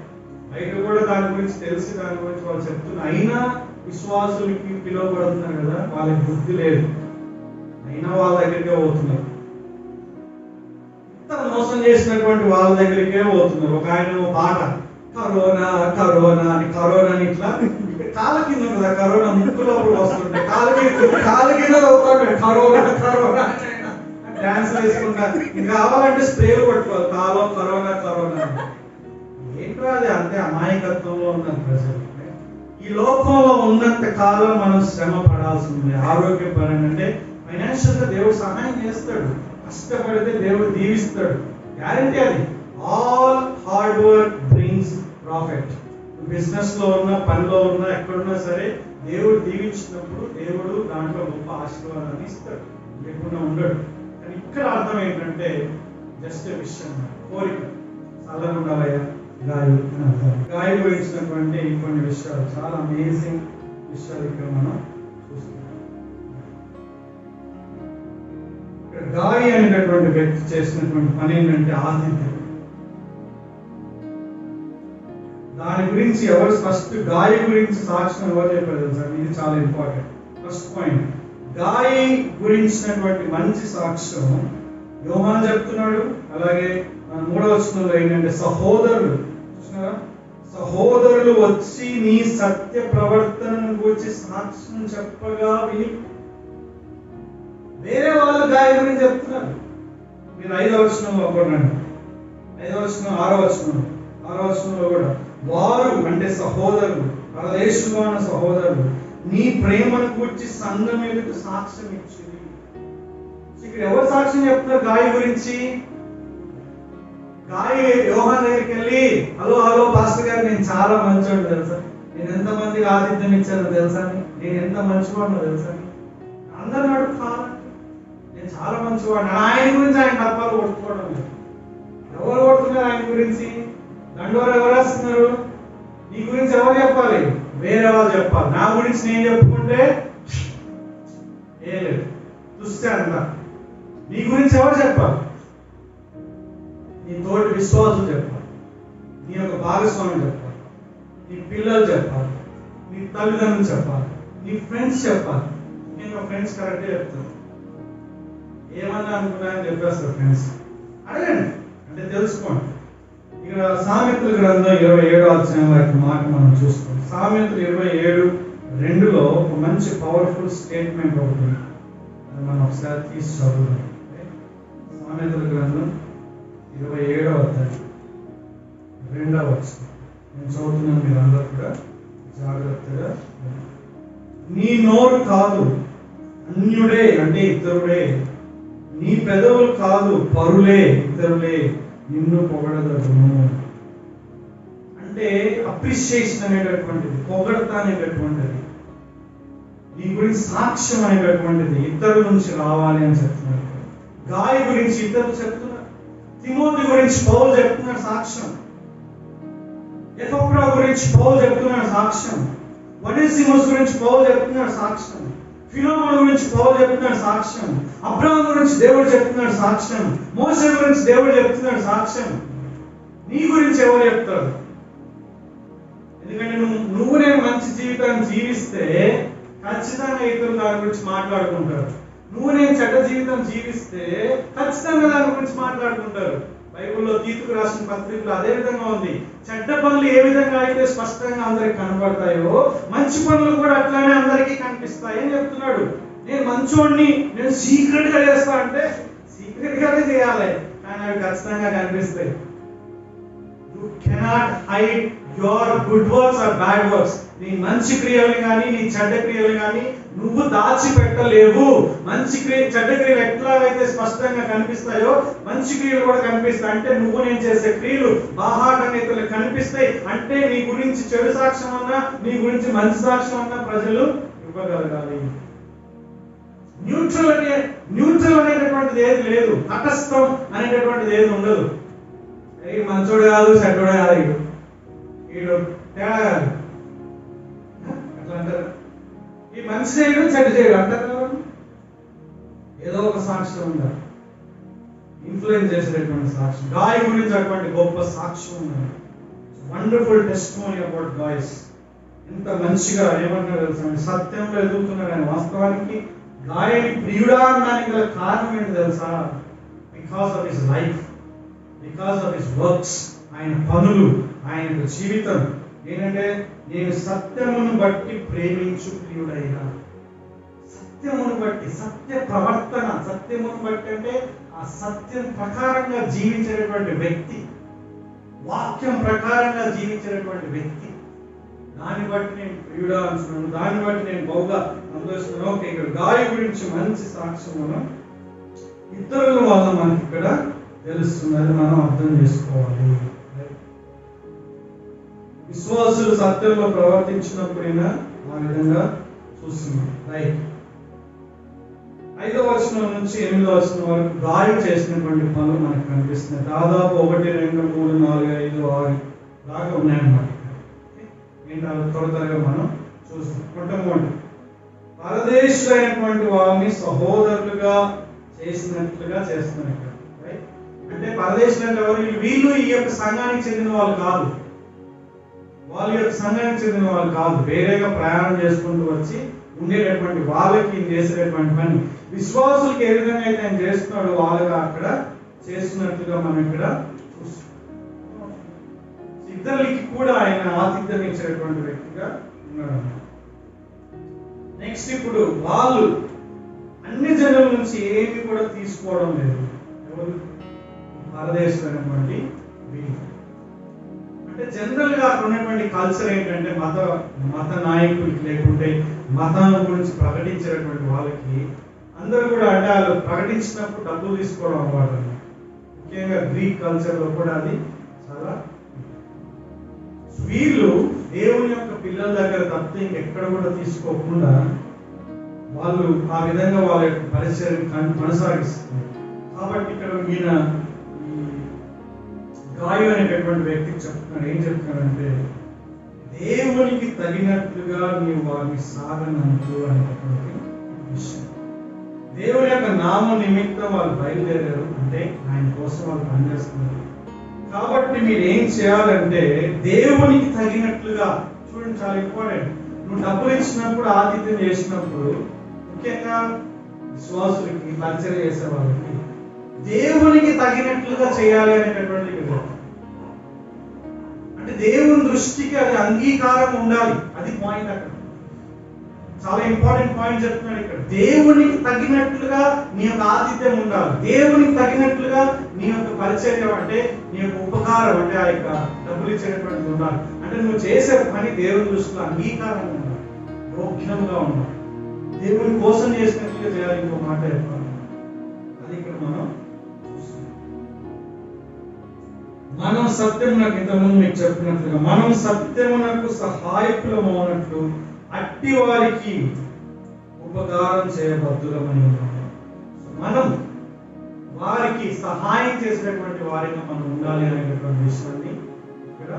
బయట కూడా దాని గురించి తెలిసి దాని గురించి వాళ్ళు చెప్తున్నారు. అయినా విశ్వాసులకి పిలువబడుతున్నారు కదా, వాళ్ళకి బుద్ధి లేదు, అయినా వాళ్ళ దగ్గరికే పోతున్నారు. ఇంత మోసం చేసినటువంటి వాళ్ళ దగ్గరికే పోతున్నారు. ఒక ఆయన పాట, కరోనా కరోనా అని, కరోనాని ఇట్లా కాళ్ళ కింద ఉంటుంది, కరోనా ముక్కు లోపల వస్తుంటే కాలు కింద అవుతాడు కరోనా కరోనా డాన్స్ వేసుకుంటా. ఇంకా కావాలంటే స్ప్రేలు పట్టుకోవాలి, కాలో కరోనా కరోనా. ఏంట్రా అది? అంతే అమాయకత్వంలో ఉన్నారు ప్రజలు. ఈ లోకంలో ఉన్నంత కాలం మనం శ్రమ పడాల్సింది. ఆరోగ్యపరంగా అంటే ఫైనాన్షియల్గా దేవుడు సహాయం చేస్తాడు, కష్టపడితే దేవుడు దీవిస్తాడు, గ్యారంటీ అది. All hard work brings profit. Business లో ఉన్నా, పనిలో ఉన్నా, ఎక్కడున్నా సరే దేవుడు దీవించినప్పుడు దేవుడు దాంట్లో గొప్ప ఆశీర్వాదాన్ని ఇస్తాడు, లేకుండా ఉండడు. కానీ ఇక్కడ అర్థం ఏంటంటే జస్ట్ విషయం, కోరిక చల్లగా ఉండాలయ్యా గాలి అని అర్థం. గాలి గురించినటువంటి కొన్ని విషయాలు, చాలా అమేజింగ్ విషయాలు ఇక్కడ మనం చూస్తున్నాం. ఇక్కడ గాలి అనేటటువంటి వ్యక్తి చేసినటువంటి పని ఏంటంటే ఆతిథ్యం. దాని గురించి ఎవరు ఫస్ట్ గాలి గురించి సాక్ష్యం ఎవరు చెప్పారు తెలుసా? ఇది చాలా ఇంపార్టెంట్. ఫస్ట్ పాయింట్, గాలి గురించినటువంటి మంచి సాక్ష్యం యోహాను చెప్తున్నాడు. అలాగే 3వ వచనంలో ఏంటంటే సహోదరులు, చూసినారా, సహోదరులు వచ్చి నీ సత్య ప్రవర్తనను గురించి సాక్ష్యం చెప్పగా విని. వేరే వాళ్ళు గాలి గురించి చెప్తున్నారు. మీరు 5వ వచనంలో ఒకటి, 5వ వచనం, 6వ వచనం, 6వ వచనంలో కూడా వారు అంటే సహోదరులు, పరదేశంలో ఉన్న సహోదరులు నీ ప్రేమను గురించి సంఘం ఎదుట సాక్ష్యం ఇచ్చింది. ఇక్కడ ఎవరు సాక్ష్యం చెప్తున్నారు గాయ గురించి? గాయ యోహాను దగ్గరికి వెళ్ళి, హలో హలో పాస్టర్ గారు, నేను చాలా మంచివాడు తెలుసా, నేను ఎంత మందికి ఆతిథ్యం ఇచ్చానో తెలుసా, నేను ఎంత మంచివాడినో తెలుసా, అందరు నడుపుతాను, నేను చాలా మంచివాడు. ఆయన గురించి ఆయన డబ్బాలు కొట్టుకోవడం లేదు. ఎవరు కొడుతున్నారు ఆయన గురించి? దండోరు ఎవరు వేస్తున్నారు? నీ గురించి ఎవరు చెప్పాలి? వేరే వాళ్ళు చెప్పాలి. నా గురించి నేను చెప్పుకుంటే ఏ లేదు, చూస్తే అంత. నీ గురించి ఎవరు చెప్పాలి? నీ తోటి విశ్వాసులు చెప్పాలి, నీ యొక్క భాగస్వామి చెప్పాలి, నీ పిల్లలు చెప్పాలి, నీ తల్లిదండ్రులు చెప్పాలి, నీ ఫ్రెండ్స్ చెప్పాలి. నేను ఫ్రెండ్స్ కరెక్టే చెప్తాను, ఏమన్నా అనుకున్నాయని చెప్పేస్తారు ఫ్రెండ్స్. అడగండి, అంటే తెలుసుకోండి. ఇక్కడ సామెతల గ్రంథం 27వ అధ్యాయం మాట మనం చూస్తాం. సామెతలు 27:2లో ఒక మంచి పవర్ఫుల్ స్టేట్మెంట్ ఒకటి మనం ఒకసారి తీసి చదువుదాం. సామెతల గ్రంథం 27వ అధ్యాయం 2వ వచనం నేను చదువుతున్నాను, మీరు అందరూ కూడా జాగ్రత్తగా. నీ నోరు కాదు అన్యుడే అంటే ఇతరుడే, నీ పెదవులు కాదు పరులే ఇతరులే నిన్ను పొగడదను. అంటే అప్రిషియేషన్ అనేటటువంటిది, పొగడత అనేటటువంటిది, నీ గురించి సాక్ష్యం అనేటటువంటిది ఇతరుల నుంచి రావాలి అని చెప్తున్నారు. గాయ గురించి ఇతరులు చెప్తున్నారు, తిమోతి గురించి పౌలు చెప్తున్నారు సాక్ష్యం, ఎపఫ్రా గురించి పౌలు చెప్తున్నాడు సాక్ష్యం, ఒనేసిమస్ గురించి పౌలు చెప్తున్నాడు సాక్ష్యం, ఫిలోమోను గురించి పౌలు చెప్తున్నాడు సాక్ష్యం, అబ్రహాము గురించి దేవుడు చెప్తున్నాడు సాక్ష్యం, మోసే గురించి దేవుడు చెప్తున్నాడు సాక్ష్యం. నీ గురించి ఎవరు చెప్తారు? ఎందుకంటే నువ్వు నేను మంచి జీవితాన్ని జీవిస్తే ఖచ్చితంగా ఇతరులు దాని గురించి మాట్లాడుకుంటారు. నువ్వు నేను చెడ్డ జీవితం జీవిస్తే ఖచ్చితంగా దాని గురించి మాట్లాడుకుంటారు. బైబిల్లో తీతుకు రాసిన పత్రికలు అదే విధంగా ఉంది. చెడ్డ పనులు ఏ విధంగా అయితే స్పష్టంగా అందరికి కనబడతాయో మంచి పనులు కూడా అట్లానే అందరికీ కనిపిస్తాయి అని చెప్తున్నాడు. నేను మంచోడిని, నేను సీక్రెట్ గా చేస్తా అంటే సీక్రెట్ గానే చేయాలి, కానీ అవి ఖచ్చితంగా కనిపిస్తాయి. You cannot hide your good works or bad works. నీ మంచి క్రియలు కానీ నీ చెడ్డ క్రియలు కానీ నువ్వు దాచిపెట్టలేవు. మంచి క్రియ చెడ్డ క్రియలు ఎట్లాగైతే స్పష్టంగా కనిపిస్తాయో మంచి క్రియలు కూడా కనిపిస్తాయి. అంటే నువ్వు నేను చేసే క్రియలు బాహాటంగా ఇతరులకు కనిపిస్తాయి. అంటే నీ గురించి చెడు సాక్ష్యం అన్నా నీ గురించి మంచి సాక్ష్యం అన్నా ప్రజలు ఇవ్వగలగాలి. న్యూట్రల్ అనేటటువంటిది ఏది లేదు, తటస్థం అనేటటువంటిది ఏది ఉండదు. మంచోడు కాదు చెడ్డోడే కాదు, వీడు తేడా కాదు అట్లా అంటారు. ఈ మంచి చేయడం చెడ్డ చేయడం అంటారు. ఏదో ఒక సాక్ష్యం ఉండాలి, ఇన్ఫ్లుయెన్స్ చేసేటటువంటి సాక్ష్యం. గాయ గురించి అటువంటి గొప్ప సాక్ష్యం ఉండాలి. Wonderful testimony about guys. ఎంత మంచిగా ఏమంటారు తెలుసా, సత్యంలో ఎదుగుతున్నారు ఆయన. వాస్తవానికి గాయని ప్రియుడా అనడానికి గల కారణం ఏంటి తెలుసా? Because of his life, because of his works. ఆయన పనులు, ఆయన జీవితం ఏంటంటే నేను సత్యమును బట్టి ప్రేమించు ప్రియుడైనా. సత్యమును బట్టి, సత్య ప్రవర్తన, సత్యమును బట్టి అంటే ఆ సత్యం ప్రకారంగా జీవించేటటువంటి వ్యక్తి, వాక్యం ప్రకారంగా జీవించేటటువంటి వ్యక్తి. దాన్ని బట్టి నేను ప్రియుడా అంటున్నాను, దాన్ని బట్టి నేను బహుగా అనుభవిస్తున్నాను. ఓకే, ఇక్కడ గాలి గురించి మంచి సాక్ష్యం మనం ఇతరుల వల్ల మనకి ఇక్కడ తెలుస్తున్నది, మనం అర్థం చేసుకోవాలి. విశ్వాసులు సత్యంలో ప్రవర్తించినప్పుడైనా ఆ విధంగా చూస్తున్నాం. రైట్, 5వ వచనం నుంచి 8వ వచనం వరకు గాయం చేసినటువంటి పనులు మనకు కనిపిస్తున్నాయి. దాదాపు 1, 2, 3, 4, 5, 6 దాకా ఉన్నాయన్నమాట. త్వరగా మనం చూస్తాం. మొట్టమొదటి, పరదేశులైనటువంటి వారిని సహోదరులుగా చేసినట్లుగా చేస్తున్నారు. అంటే పరదేశులు అంటే ఎవరు? వీళ్ళు ఈ యొక్క సంఘానికి చెందిన వాళ్ళు కాదు, వాళ్ళ యొక్క సంఘానికి చెందిన వాళ్ళు కాదు, వేరేగా ప్రయాణం చేసుకుంటూ వచ్చి ఉండేటటువంటి వాళ్ళకి చేసేటటువంటి పని. విశ్వాసులకి ఏ విధంగా అయితే ఆయన చేస్తున్నాడో వాళ్ళగా అక్కడ చేస్తున్నట్లుగా మనం ఇక్కడ చూస్తున్నాం. ఇతరులకి కూడా ఆయన ఆతిథ్యం ఇచ్చేటువంటి వ్యక్తిగా ఉన్నాడు. నెక్స్ట్, ఇప్పుడు వాళ్ళు అన్ని జనుల నుంచి ఏమి కూడా తీసుకోవడం లేదు. ఎవరు? పరదేశమైనటువంటి వీళ్ళు. అంటే జనరల్ గా అక్కడ ఉన్నటువంటి కల్చర్ ఏంటంటే మత నాయకులకి లేకుంటే మతం గురించి ప్రకటించేటువంటి వాళ్ళకి అందరూ కూడా అంటే వాళ్ళు ప్రకటించినప్పుడు డబ్బులు తీసుకోవడం అలవాటు. ముఖ్యంగా గ్రీక్ కల్చర్ లో కూడా అది చాలా. వీళ్ళు దేవుని యొక్క పిల్లల దగ్గర తప్పితే ఇంకెక్కడ కూడా తీసుకోకుండా వాళ్ళు ఆ విధంగా వాళ్ళ యొక్క పరిచయం కొనసాగిస్తున్నారు. కాబట్టి ఇక్కడ ఈయన గాయం అనేటటువంటి వ్యక్తికి చెప్తున్నాడు, ఏం చెప్తున్నాడంటే దేవునికి తగినట్లుగా నీవు వారిని సాగనంటు అనేటటువంటి విషయం. దేవుని యొక్క నామ నిమిత్తం వాళ్ళు బయలుదేరారు అంటే ఆయన కోసం వాళ్ళు పనిచేస్తున్నారు. కాబట్టి మీరు ఏం చేయాలంటే దేవునికి తగినట్లుగా చూడండి, చాలా ఇంపార్టెంట్. నువ్వు డబ్బులు ఇచ్చినప్పుడు, ఆతిథ్యం చేసినప్పుడు, ముఖ్యంగా విశ్వాసులకి పరిచయం చేసే వాళ్ళకి దేవునికి తగినట్లుగా చేయాలి అనేటటువంటి విధానం. అంటే దేవుని దృష్టికి అది అంగీకారం ఉండాలి, అది పాయింట్. అక్కడ చాలా ఇంపార్టెంట్ పాయింట్ చెప్తున్నాడు ఇక్కడ. దేవునికి తగినట్లుగా నీ యొక్క ఆతిథ్యం ఉండాలి, దేవునికి తగినట్లుగా నీ యొక్క పరిచర్య అంటే నీ యొక్క ఉపకారం అంటే ఆ యొక్క డబ్బులు ఇచ్చేటటువంటి ఉండాలి. అంటే నువ్వు చేసే పని దేవుని దృష్టిలో అంగీకారంగా ఉండాలి, యోగ్యంగా ఉండాలి, దేవుని కోసం చేసినట్లుగా చేయాలి. ఇంకో మాట చెప్పాలి, అది ఇక్కడ మనం మనం సత్యమునకు ఇంతకుముందు మీకు చెప్పినట్లుగా మనం సత్యమునకు సహాయకులము అన్నట్లు అట్టి వారికి ఉపకారం చేయబద్దులమని ఉన్నాము. మనం వారికి సహాయం చేసేటటువంటి వారిగా మనం ఉండాలి అనేటటువంటి విషయాన్ని ఇక్కడ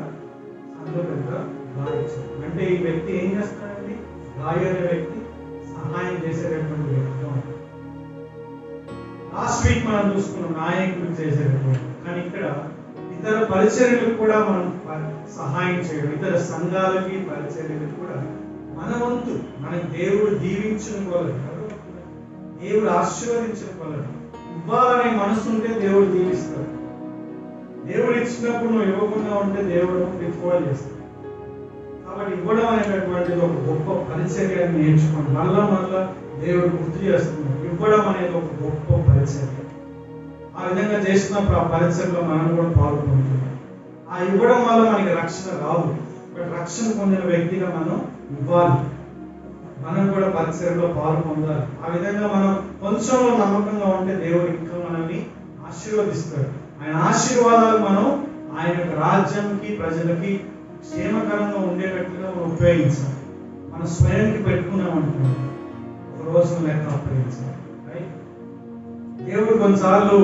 అందులో పెద్ద గాయించారు. అంటే ఈ వ్యక్తి ఏం చేస్తాడండి? గాయ అనే వ్యక్తి సహాయం చేసేటటువంటి వ్యక్తిగా ఉంటాడు. లాస్ట్ వీక్ మనం చూసుకున్నాం నాయకులు చేసేటటువంటి, కానీ ఇక్కడ ఇతర పరిచర్యలకు కూడా మనం సహాయం చేయడం, ఇతర సంఘాలకి పరిచర్యలకు కూడా మన వంతు, మనకి దేవుడు దీవించిన కొలది, దేవుడు ఆశీర్వదించిన కొలది ఇవ్వాలనే మనసు ఉంటే దేవుడు దీవిస్తాడు. దేవుడు ఇచ్చినప్పుడు నువ్వు ఇవ్వకుండా ఉంటే దేవుడు విత్డ్రాల్ చేస్తాడు. కాబట్టి ఇవ్వడం అనేటటువంటిది ఒక గొప్ప పరిచర్యని నేర్చుకోండి. మళ్ళా దేవుడు గుర్తు చేస్తున్నాడు, ఇవ్వడం అనేది ఒక గొప్ప పరిచర్య. ఆ విధంగా చేసినప్పుడు ఆ పరిచర్యలో మనం కూడా పాల్గొంటున్నాం. ఆ ఇవ్వడం వల్ల మనకి రక్షణ రాదు, బట్ రక్షణ పొందిన వ్యక్తిగా మనం ఇవ్వాలి, మనం కూడా పరిచర్యలో పాలు పొందాలి. ఆ విధంగా మనం కొంచెంలో నమ్మకంగా ఉంటే దేవుడు ఇంకా మనల్ని ఆశీర్వదిస్తాడు. ఆయన ఆశీర్వాదాలు మనం ఆయన యొక్క రాజ్యానికి ప్రజలకి క్షేమకరంగా ఉండేటట్లుగా మనం ఉపయోగించాలి. మన స్వయంకి పెట్టుకున్నామంటున్నాం, ఒక రోజు లెక్క అప్పగించాలి. దేవుడు కొన్నిసార్లు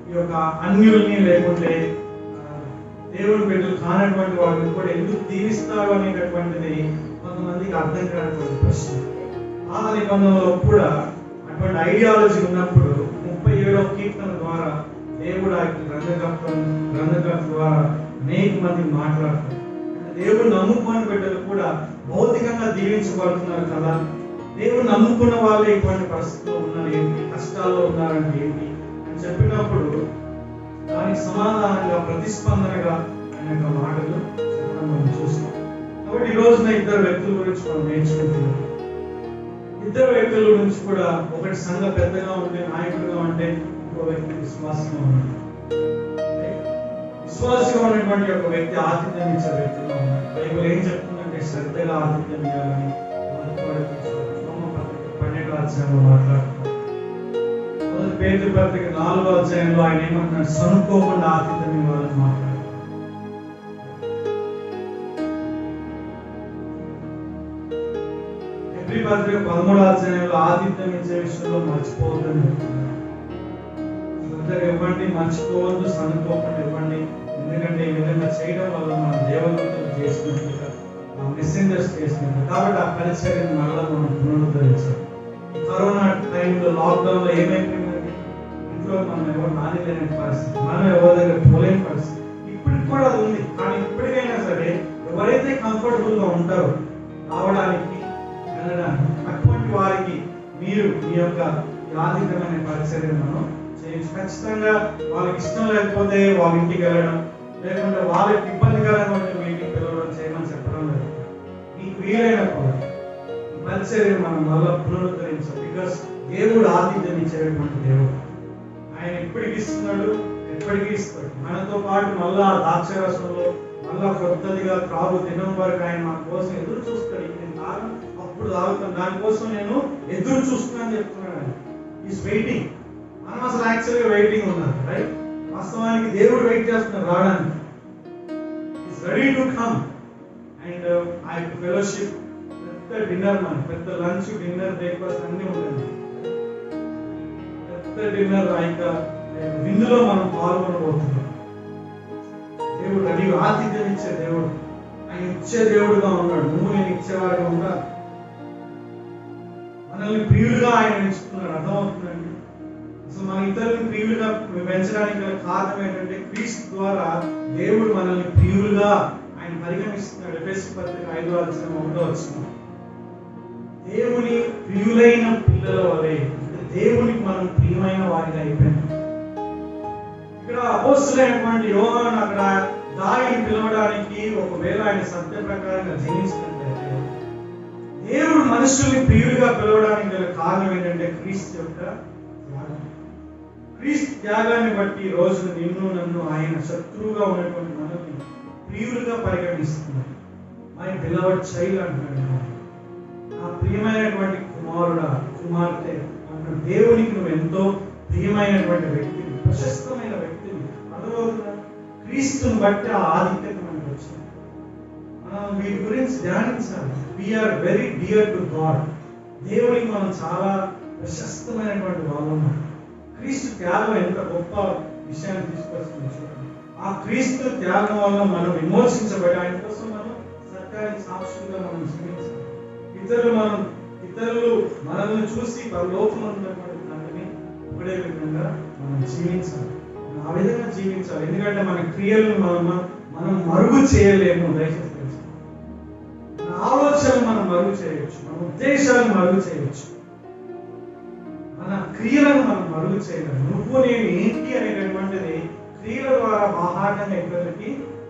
ఈ యొక్క అన్యుల్ని లేకుంటే దేవుడు బిడ్డలు కానటువంటి వాళ్ళని కూడా ఎందుకు దీవిస్తాడు అనేటటువంటిది కొంతమందికి అర్థం కానటువంటి ప్రశ్న. పాత నిబంధనలో కూడా అటువంటి ఐడియాలజీ ఉన్నప్పుడు 37వ కీర్తన ద్వారా దేవుడు ఆ గ్రంథకర్త ద్వారా అనేక మంది మాట్లాడతారు. దేవుడు నమ్ముకున్న బిడ్డలు కూడా భౌతికంగా దీవించబడుతున్నారు కదా, దేవుడు నమ్ముకున్న వాళ్ళే ఇటువంటి పరిస్థితుల్లో ఉన్నారు ఏంటి, కష్టాల్లో ఉన్నారంటే ఏంటి అని చెప్పినప్పుడు దానికి సమాధానంగా ప్రతిస్పందనగా ఆయన యొక్క మాటలు చెప్పడం మనం చూస్తాం. కాబట్టి ఈ రోజున ఇద్దరు వ్యక్తుల గురించి మనం నేర్చుకుంటున్నాం. ఇద్దరు వ్యక్తుల గురించి కూడా, ఒకటి సంఘ పెద్దగా ఉంటే నాయకుడిగా ఉంటే, ఇంకో వ్యక్తి విశ్వాసంగా ఉన్నాడు. విశ్వాసంగా ఉన్నటువంటి ఒక వ్యక్తి ఆతిథ్యం ఇచ్చే వ్యక్తిగా ఉన్నాడు. బైబిల్ ఏం చెప్తుందంటే శ్రద్ధగా ఆతిథ్యం ఇవ్వాలని. రోమపత్రిక 12వ అధ్యాయంలో మాట్లాడుతున్నారు. మొదటి పేతురు పత్రిక 4వ అధ్యాయంలో ఆయన ఏమంటున్నాడు? సనుక్కోకుండా ఆతిథ్యం ఇవ్వాలని మాట్లాడుతున్నారు. హెబ్రీ పత్రిక 13వ అధ్యాయంలో ఆతిథ్యం ఇచ్చే విషయంలో మర్చిపోవద్దని చెప్తున్నారు. శ్రద్ధగా ఇవ్వండి, మర్చిపోవద్దు, సనుక్కోకుండా ఇవ్వండి. ఎందుకంటే ఈ విధంగా చేయడం వల్ల మనం దేవదూతలు చేసినట్లుగా, మెసెంజర్స్ చేసినట్టు. కాబట్టి ఆ పరిచర్యను మళ్ళీ మనం పునరుద్ధరించాలి. ఈ కరోనా టైంలో, లాక్డౌన్ లో ఏమైపోయిందండి? ఇంట్లో మనం ఎవరు నానిలేని పరిస్థితి, మనం ఎవరి దగ్గర పోలేని పరిస్థితి. ఇప్పటికి కూడా అది ఉంది. కానీ ఇప్పటికైనా సరే ఎవరైతే కంఫర్టబుల్ గా ఉంటారో రావడానికి, వెళ్ళడానికి, అటువంటి వారికి మీరు మీ యొక్క ఆధిక్యమైన పరిచర్యను మనం చేయొచ్చు. ఖచ్చితంగా వాళ్ళకి ఇష్టం లేకపోతే వాళ్ళ ఇంటికి వెళ్ళడం, లేకుంటే వాళ్ళకి ఇబ్బందికరమైన మీటింగ్ పిలవడం చేయమని చెప్పడం లేదు. మీకు వీలైనప్పుడు పరిచర్యను మనం మళ్ళీ పునరుద్ధరించాలి. బికాస్ దేవుడు ఆతిథ్యం ఇచ్చేటువంటి దేవుడు. ఆయన ఎప్పటికి ఇస్తున్నాడు, ఎప్పటికీ ఇస్తాడు. మనతో పాటు మళ్ళా ద్రాక్షరసంలో మళ్ళా కొత్తదిగా త్రాగు దినం వరకు ఆయన మన కోసం ఎదురు చూస్తాడు. నేను తాగను, అప్పుడు తాగుతాను, దానికోసం నేను ఎదురు చూస్తున్నాను చెప్తున్నాడు. ఆయన ఈస్ వెయిటింగ్. మనం అసలు యాక్చువల్గా వెయిటింగ్ ఉన్నారు, రైట్? వాస్తవానికి దేవుడు వెయిట్ చేస్తున్నారు రావడానికి. Is ready to come and I fellowship. పెద్ద డిన్నర్, మన పెద్ద లంచ్, డిన్నర్, బ్రేక్ఫాస్ట్ అన్నీ ఉంటుంది. పెద్ద డిన్నర్ ఇంకా విందులో మనం పాల్గొనబోతున్నాం. దేవుడు రెడీ, ఆతిథ్యం ఇచ్చే దేవుడు. ఆయన ఇచ్చే దేవుడుగా ఉన్నాడు. నువ్వు నేను ఇచ్చేవాడిగా ఉండా. మనల్ని ప్రియులుగా ఆయన ఎంచుకున్నాడు. అర్థమవుతుందండి? అసలు మన ఇతరులను ప్రియులుగా పెంచడానికి గల కారణం ఏంటంటే క్రీస్తు ద్వారా దేవుడు మనల్ని ప్రియులుగా ఆయన పరిగణిస్తున్నాడు. ఎఫెసీ పత్రిక 5వ అధ్యాయం 1వ వచనం. దేవుని ప్రియులైన పిల్లల వలె, దేవునికి మనం ప్రియమైన వారిగా అయిపోయింది. ఇక్కడ అపోస్తలుడైనటువంటి యోహాను అక్కడ దానిని పిలవడానికి, ఒకవేళ ఆయన సత్య ప్రకారంగా జీవించినట్లయితే, దేవుడు మనుషుల్ని ప్రియులుగా పిలవడానికి గల కారణం ఏంటంటే క్రీస్తు యొక్క త్యాగం. క్రీస్తు త్యాగాన్ని బట్టి ఈ రోజు నిన్ను నన్ను ఆయన శత్రువుగా ఉన్నటువంటి మనల్ని ప్రియులుగా పరిగణిస్తున్నాడు. మై బిలవడ్ చైల్డ్ అంటున్నాడు. నా ప్రియమైనటువంటి కుమారుడా, కుమార్తె అంటున్నాడు. దేవునికి నువ్వు ఎంతో ప్రియమైనటువంటి వ్యక్తిని, ప్రశస్తమైన వ్యక్తిని. అర్థమవుతున్నా? క్రీస్తుని బట్టి ఆ ఆధిక్యత మనకు వచ్చింది. మనం వీటి గురించి ధ్యానించాలి. We are very dear to God. దేవునికి మనం చాలా ప్రశస్తమైనటువంటి వాళ్ళం. క్రీస్తు త్యాగం ఎంత గొప్ప విషయాన్ని తీసుకొస్తుంది చూడండి. ఆ క్రీస్తు త్యాగం వల్ల మనం విమోచించబడి ఆయన కోసం మనం సత్యానికి సాక్షులుగా మనం జీవించాలి. ఇతరులు మనల్ని చూసి పరలోకం ఉన్నటువంటి దానిని ఇప్పుడే విధంగా మనం జీవించాలి. ఆ విధంగా జీవించాలి. ఎందుకంటే మన క్రియలను మనం మరుగు చేయలేము. దయచేసి తెలుసు, మన ఆలోచనలు మనం మరుగు చేయొచ్చు, మన ఉద్దేశాలను మరుగు చేయొచ్చు, మన క్రియలను మనం మరుగు చేయలేము. నువ్వు నేను ఏంటి అనేటటువంటిది క్రియల ద్వారా బాహాటంగా ఇతరులకి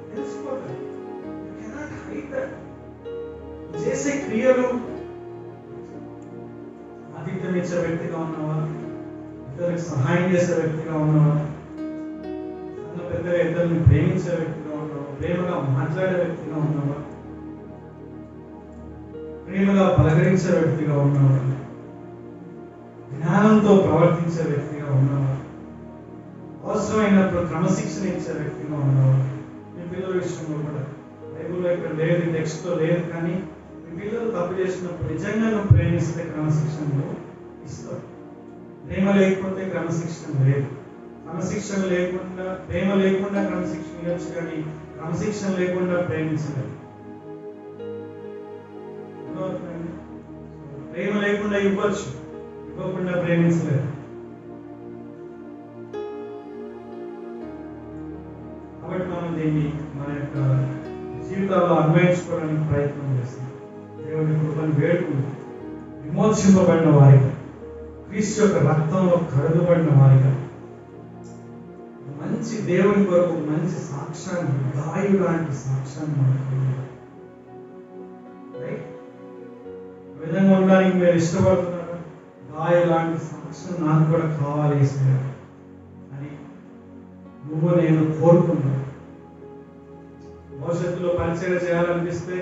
తెలిసిపోతుంది. చేసే క్రియలు ఆతిథ్యం ఇచ్చే వ్యక్తిగా ఉన్నావా? ఇతరులకు సహాయం చేసే వ్యక్తిగా ఉన్నావా? అన్న పెద్దగా ఇతరులను ప్రేమించే వ్యక్తిగా ఉన్నావా? ప్రేమగా మాట్లాడే వ్యక్తిగా ఉన్నావా? ప్రేమగా పలకరించే వ్యక్తిగా ఉన్నావా? జ్ఞానంతో ప్రవర్తించే వ్యక్తిగా ఉన్నావా? అవసరమైనప్పుడు క్రమశిక్షణ ఇచ్చే వ్యక్తిగా ఉన్నావా? మీ పిల్లల విషయంలో కూడా బైబిల్లో ఇక్కడ లేదు, టెక్స్ట్ లో లేదు, కానీ మీ పిల్లలు తప్పు చేసినప్పుడు నిజంగా నువ్వు ప్రేమిస్తే క్రమశిక్షణలో ఇస్తావు. ప్రేమ లేకపోతే క్రమశిక్షణ లేదు. క్రమశిక్షణ లేకుండా, ప్రేమ లేకుండా క్రమశిక్షణ ఇవ్వచ్చు, కానీ క్రమశిక్షణ లేకుండా ప్రేమించలేదు. ప్రేమ లేకుండా ఇవ్వచ్చు, ఇవ్వకుండా ప్రేమించలేదు. కాబట్టి మనం దీన్ని మన యొక్క జీవితాల్లో అన్వయించుకోవడానికి ప్రయత్నం చేస్తాం. దేవుని కృపను వేడుకుంటాం. విమోచింపబడిన వారిగా, క్రీస్తు యొక్క రక్తంలో కడుగబడిన వారిగా, మంచి దేవుని కొరకు మంచి సాక్ష్యాన్ని, గాయు లాంటి సాక్ష్యాన్ని మనకు విధంగా ఉండడానికి మీరు ఇష్టపడుతున్నారా? గాయు లాంటి సాక్ష్యం నాకు కూడా కావాలి అని నువ్వు నేను కోరుకున్నాను. భవిష్యత్తులో పరిచర్య చేయాలనిపిస్తే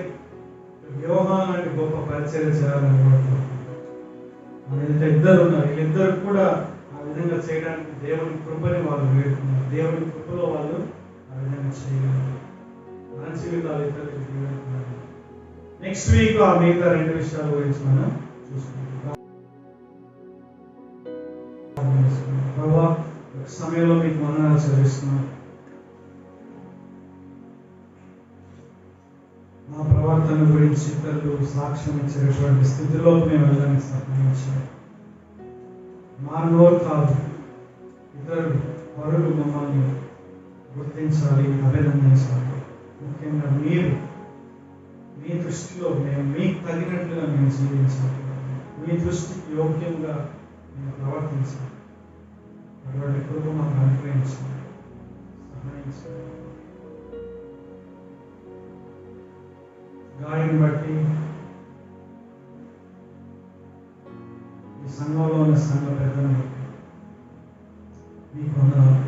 యోహాను లాంటి గొప్ప పరిచర్య చేయాలని ఇద్దరు ఉన్నారు. వీళ్ళిద్దరు కూడా ఆ విధంగా చేయడానికి దేవుని కృపని వాళ్ళు వేడుకున్నారు. దేవుని కృపలో వాళ్ళు ఆ విధంగా చేయగలరు. మన జీవితాలు ఇతరులకు జీవిస్తున్నారు. నెక్స్ట్ వీక్ ఆ మిగతా 2 విషయాల గురించి మనం చూసుకుంటాం. ప్రభా, ఒక సమయంలో మీకు వందనాలు చెల్లిస్తున్నాను. మా ప్రవర్తన గురించి ఇతరులు సాక్ష్యం ఇచ్చేటువంటి స్థితిలోకి మేము వెళ్ళడానికి సహాయం చేయాలి. మా నోరు కాదు, ఇతరులు పరులు మమ్మల్ని గుర్తించాలి, అభినందించాలి. ముఖ్యంగా మీరు మీ దృష్టిలో మేము మీకు తగినట్లుగా మేము జీవించాలి. మీ దృష్టికి యోగ్యంగా మేము ప్రవర్తించాలి. అటువంటి కృప మాకు అనుగ్రహించాలి, సహాయం చేయాలి. గాయం బట్టి ఈ సంఘంలో ఉన్న సంఘ పెద్దలను బట్టి మీకు వందనాలు.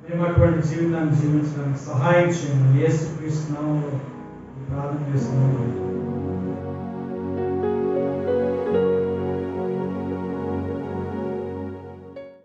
మేము అటువంటి జీవితాన్ని జీవించడానికి సహాయం చేయండి. యేసుక్రీస్తు నామములో ప్రార్థన చేస్తున్నాము.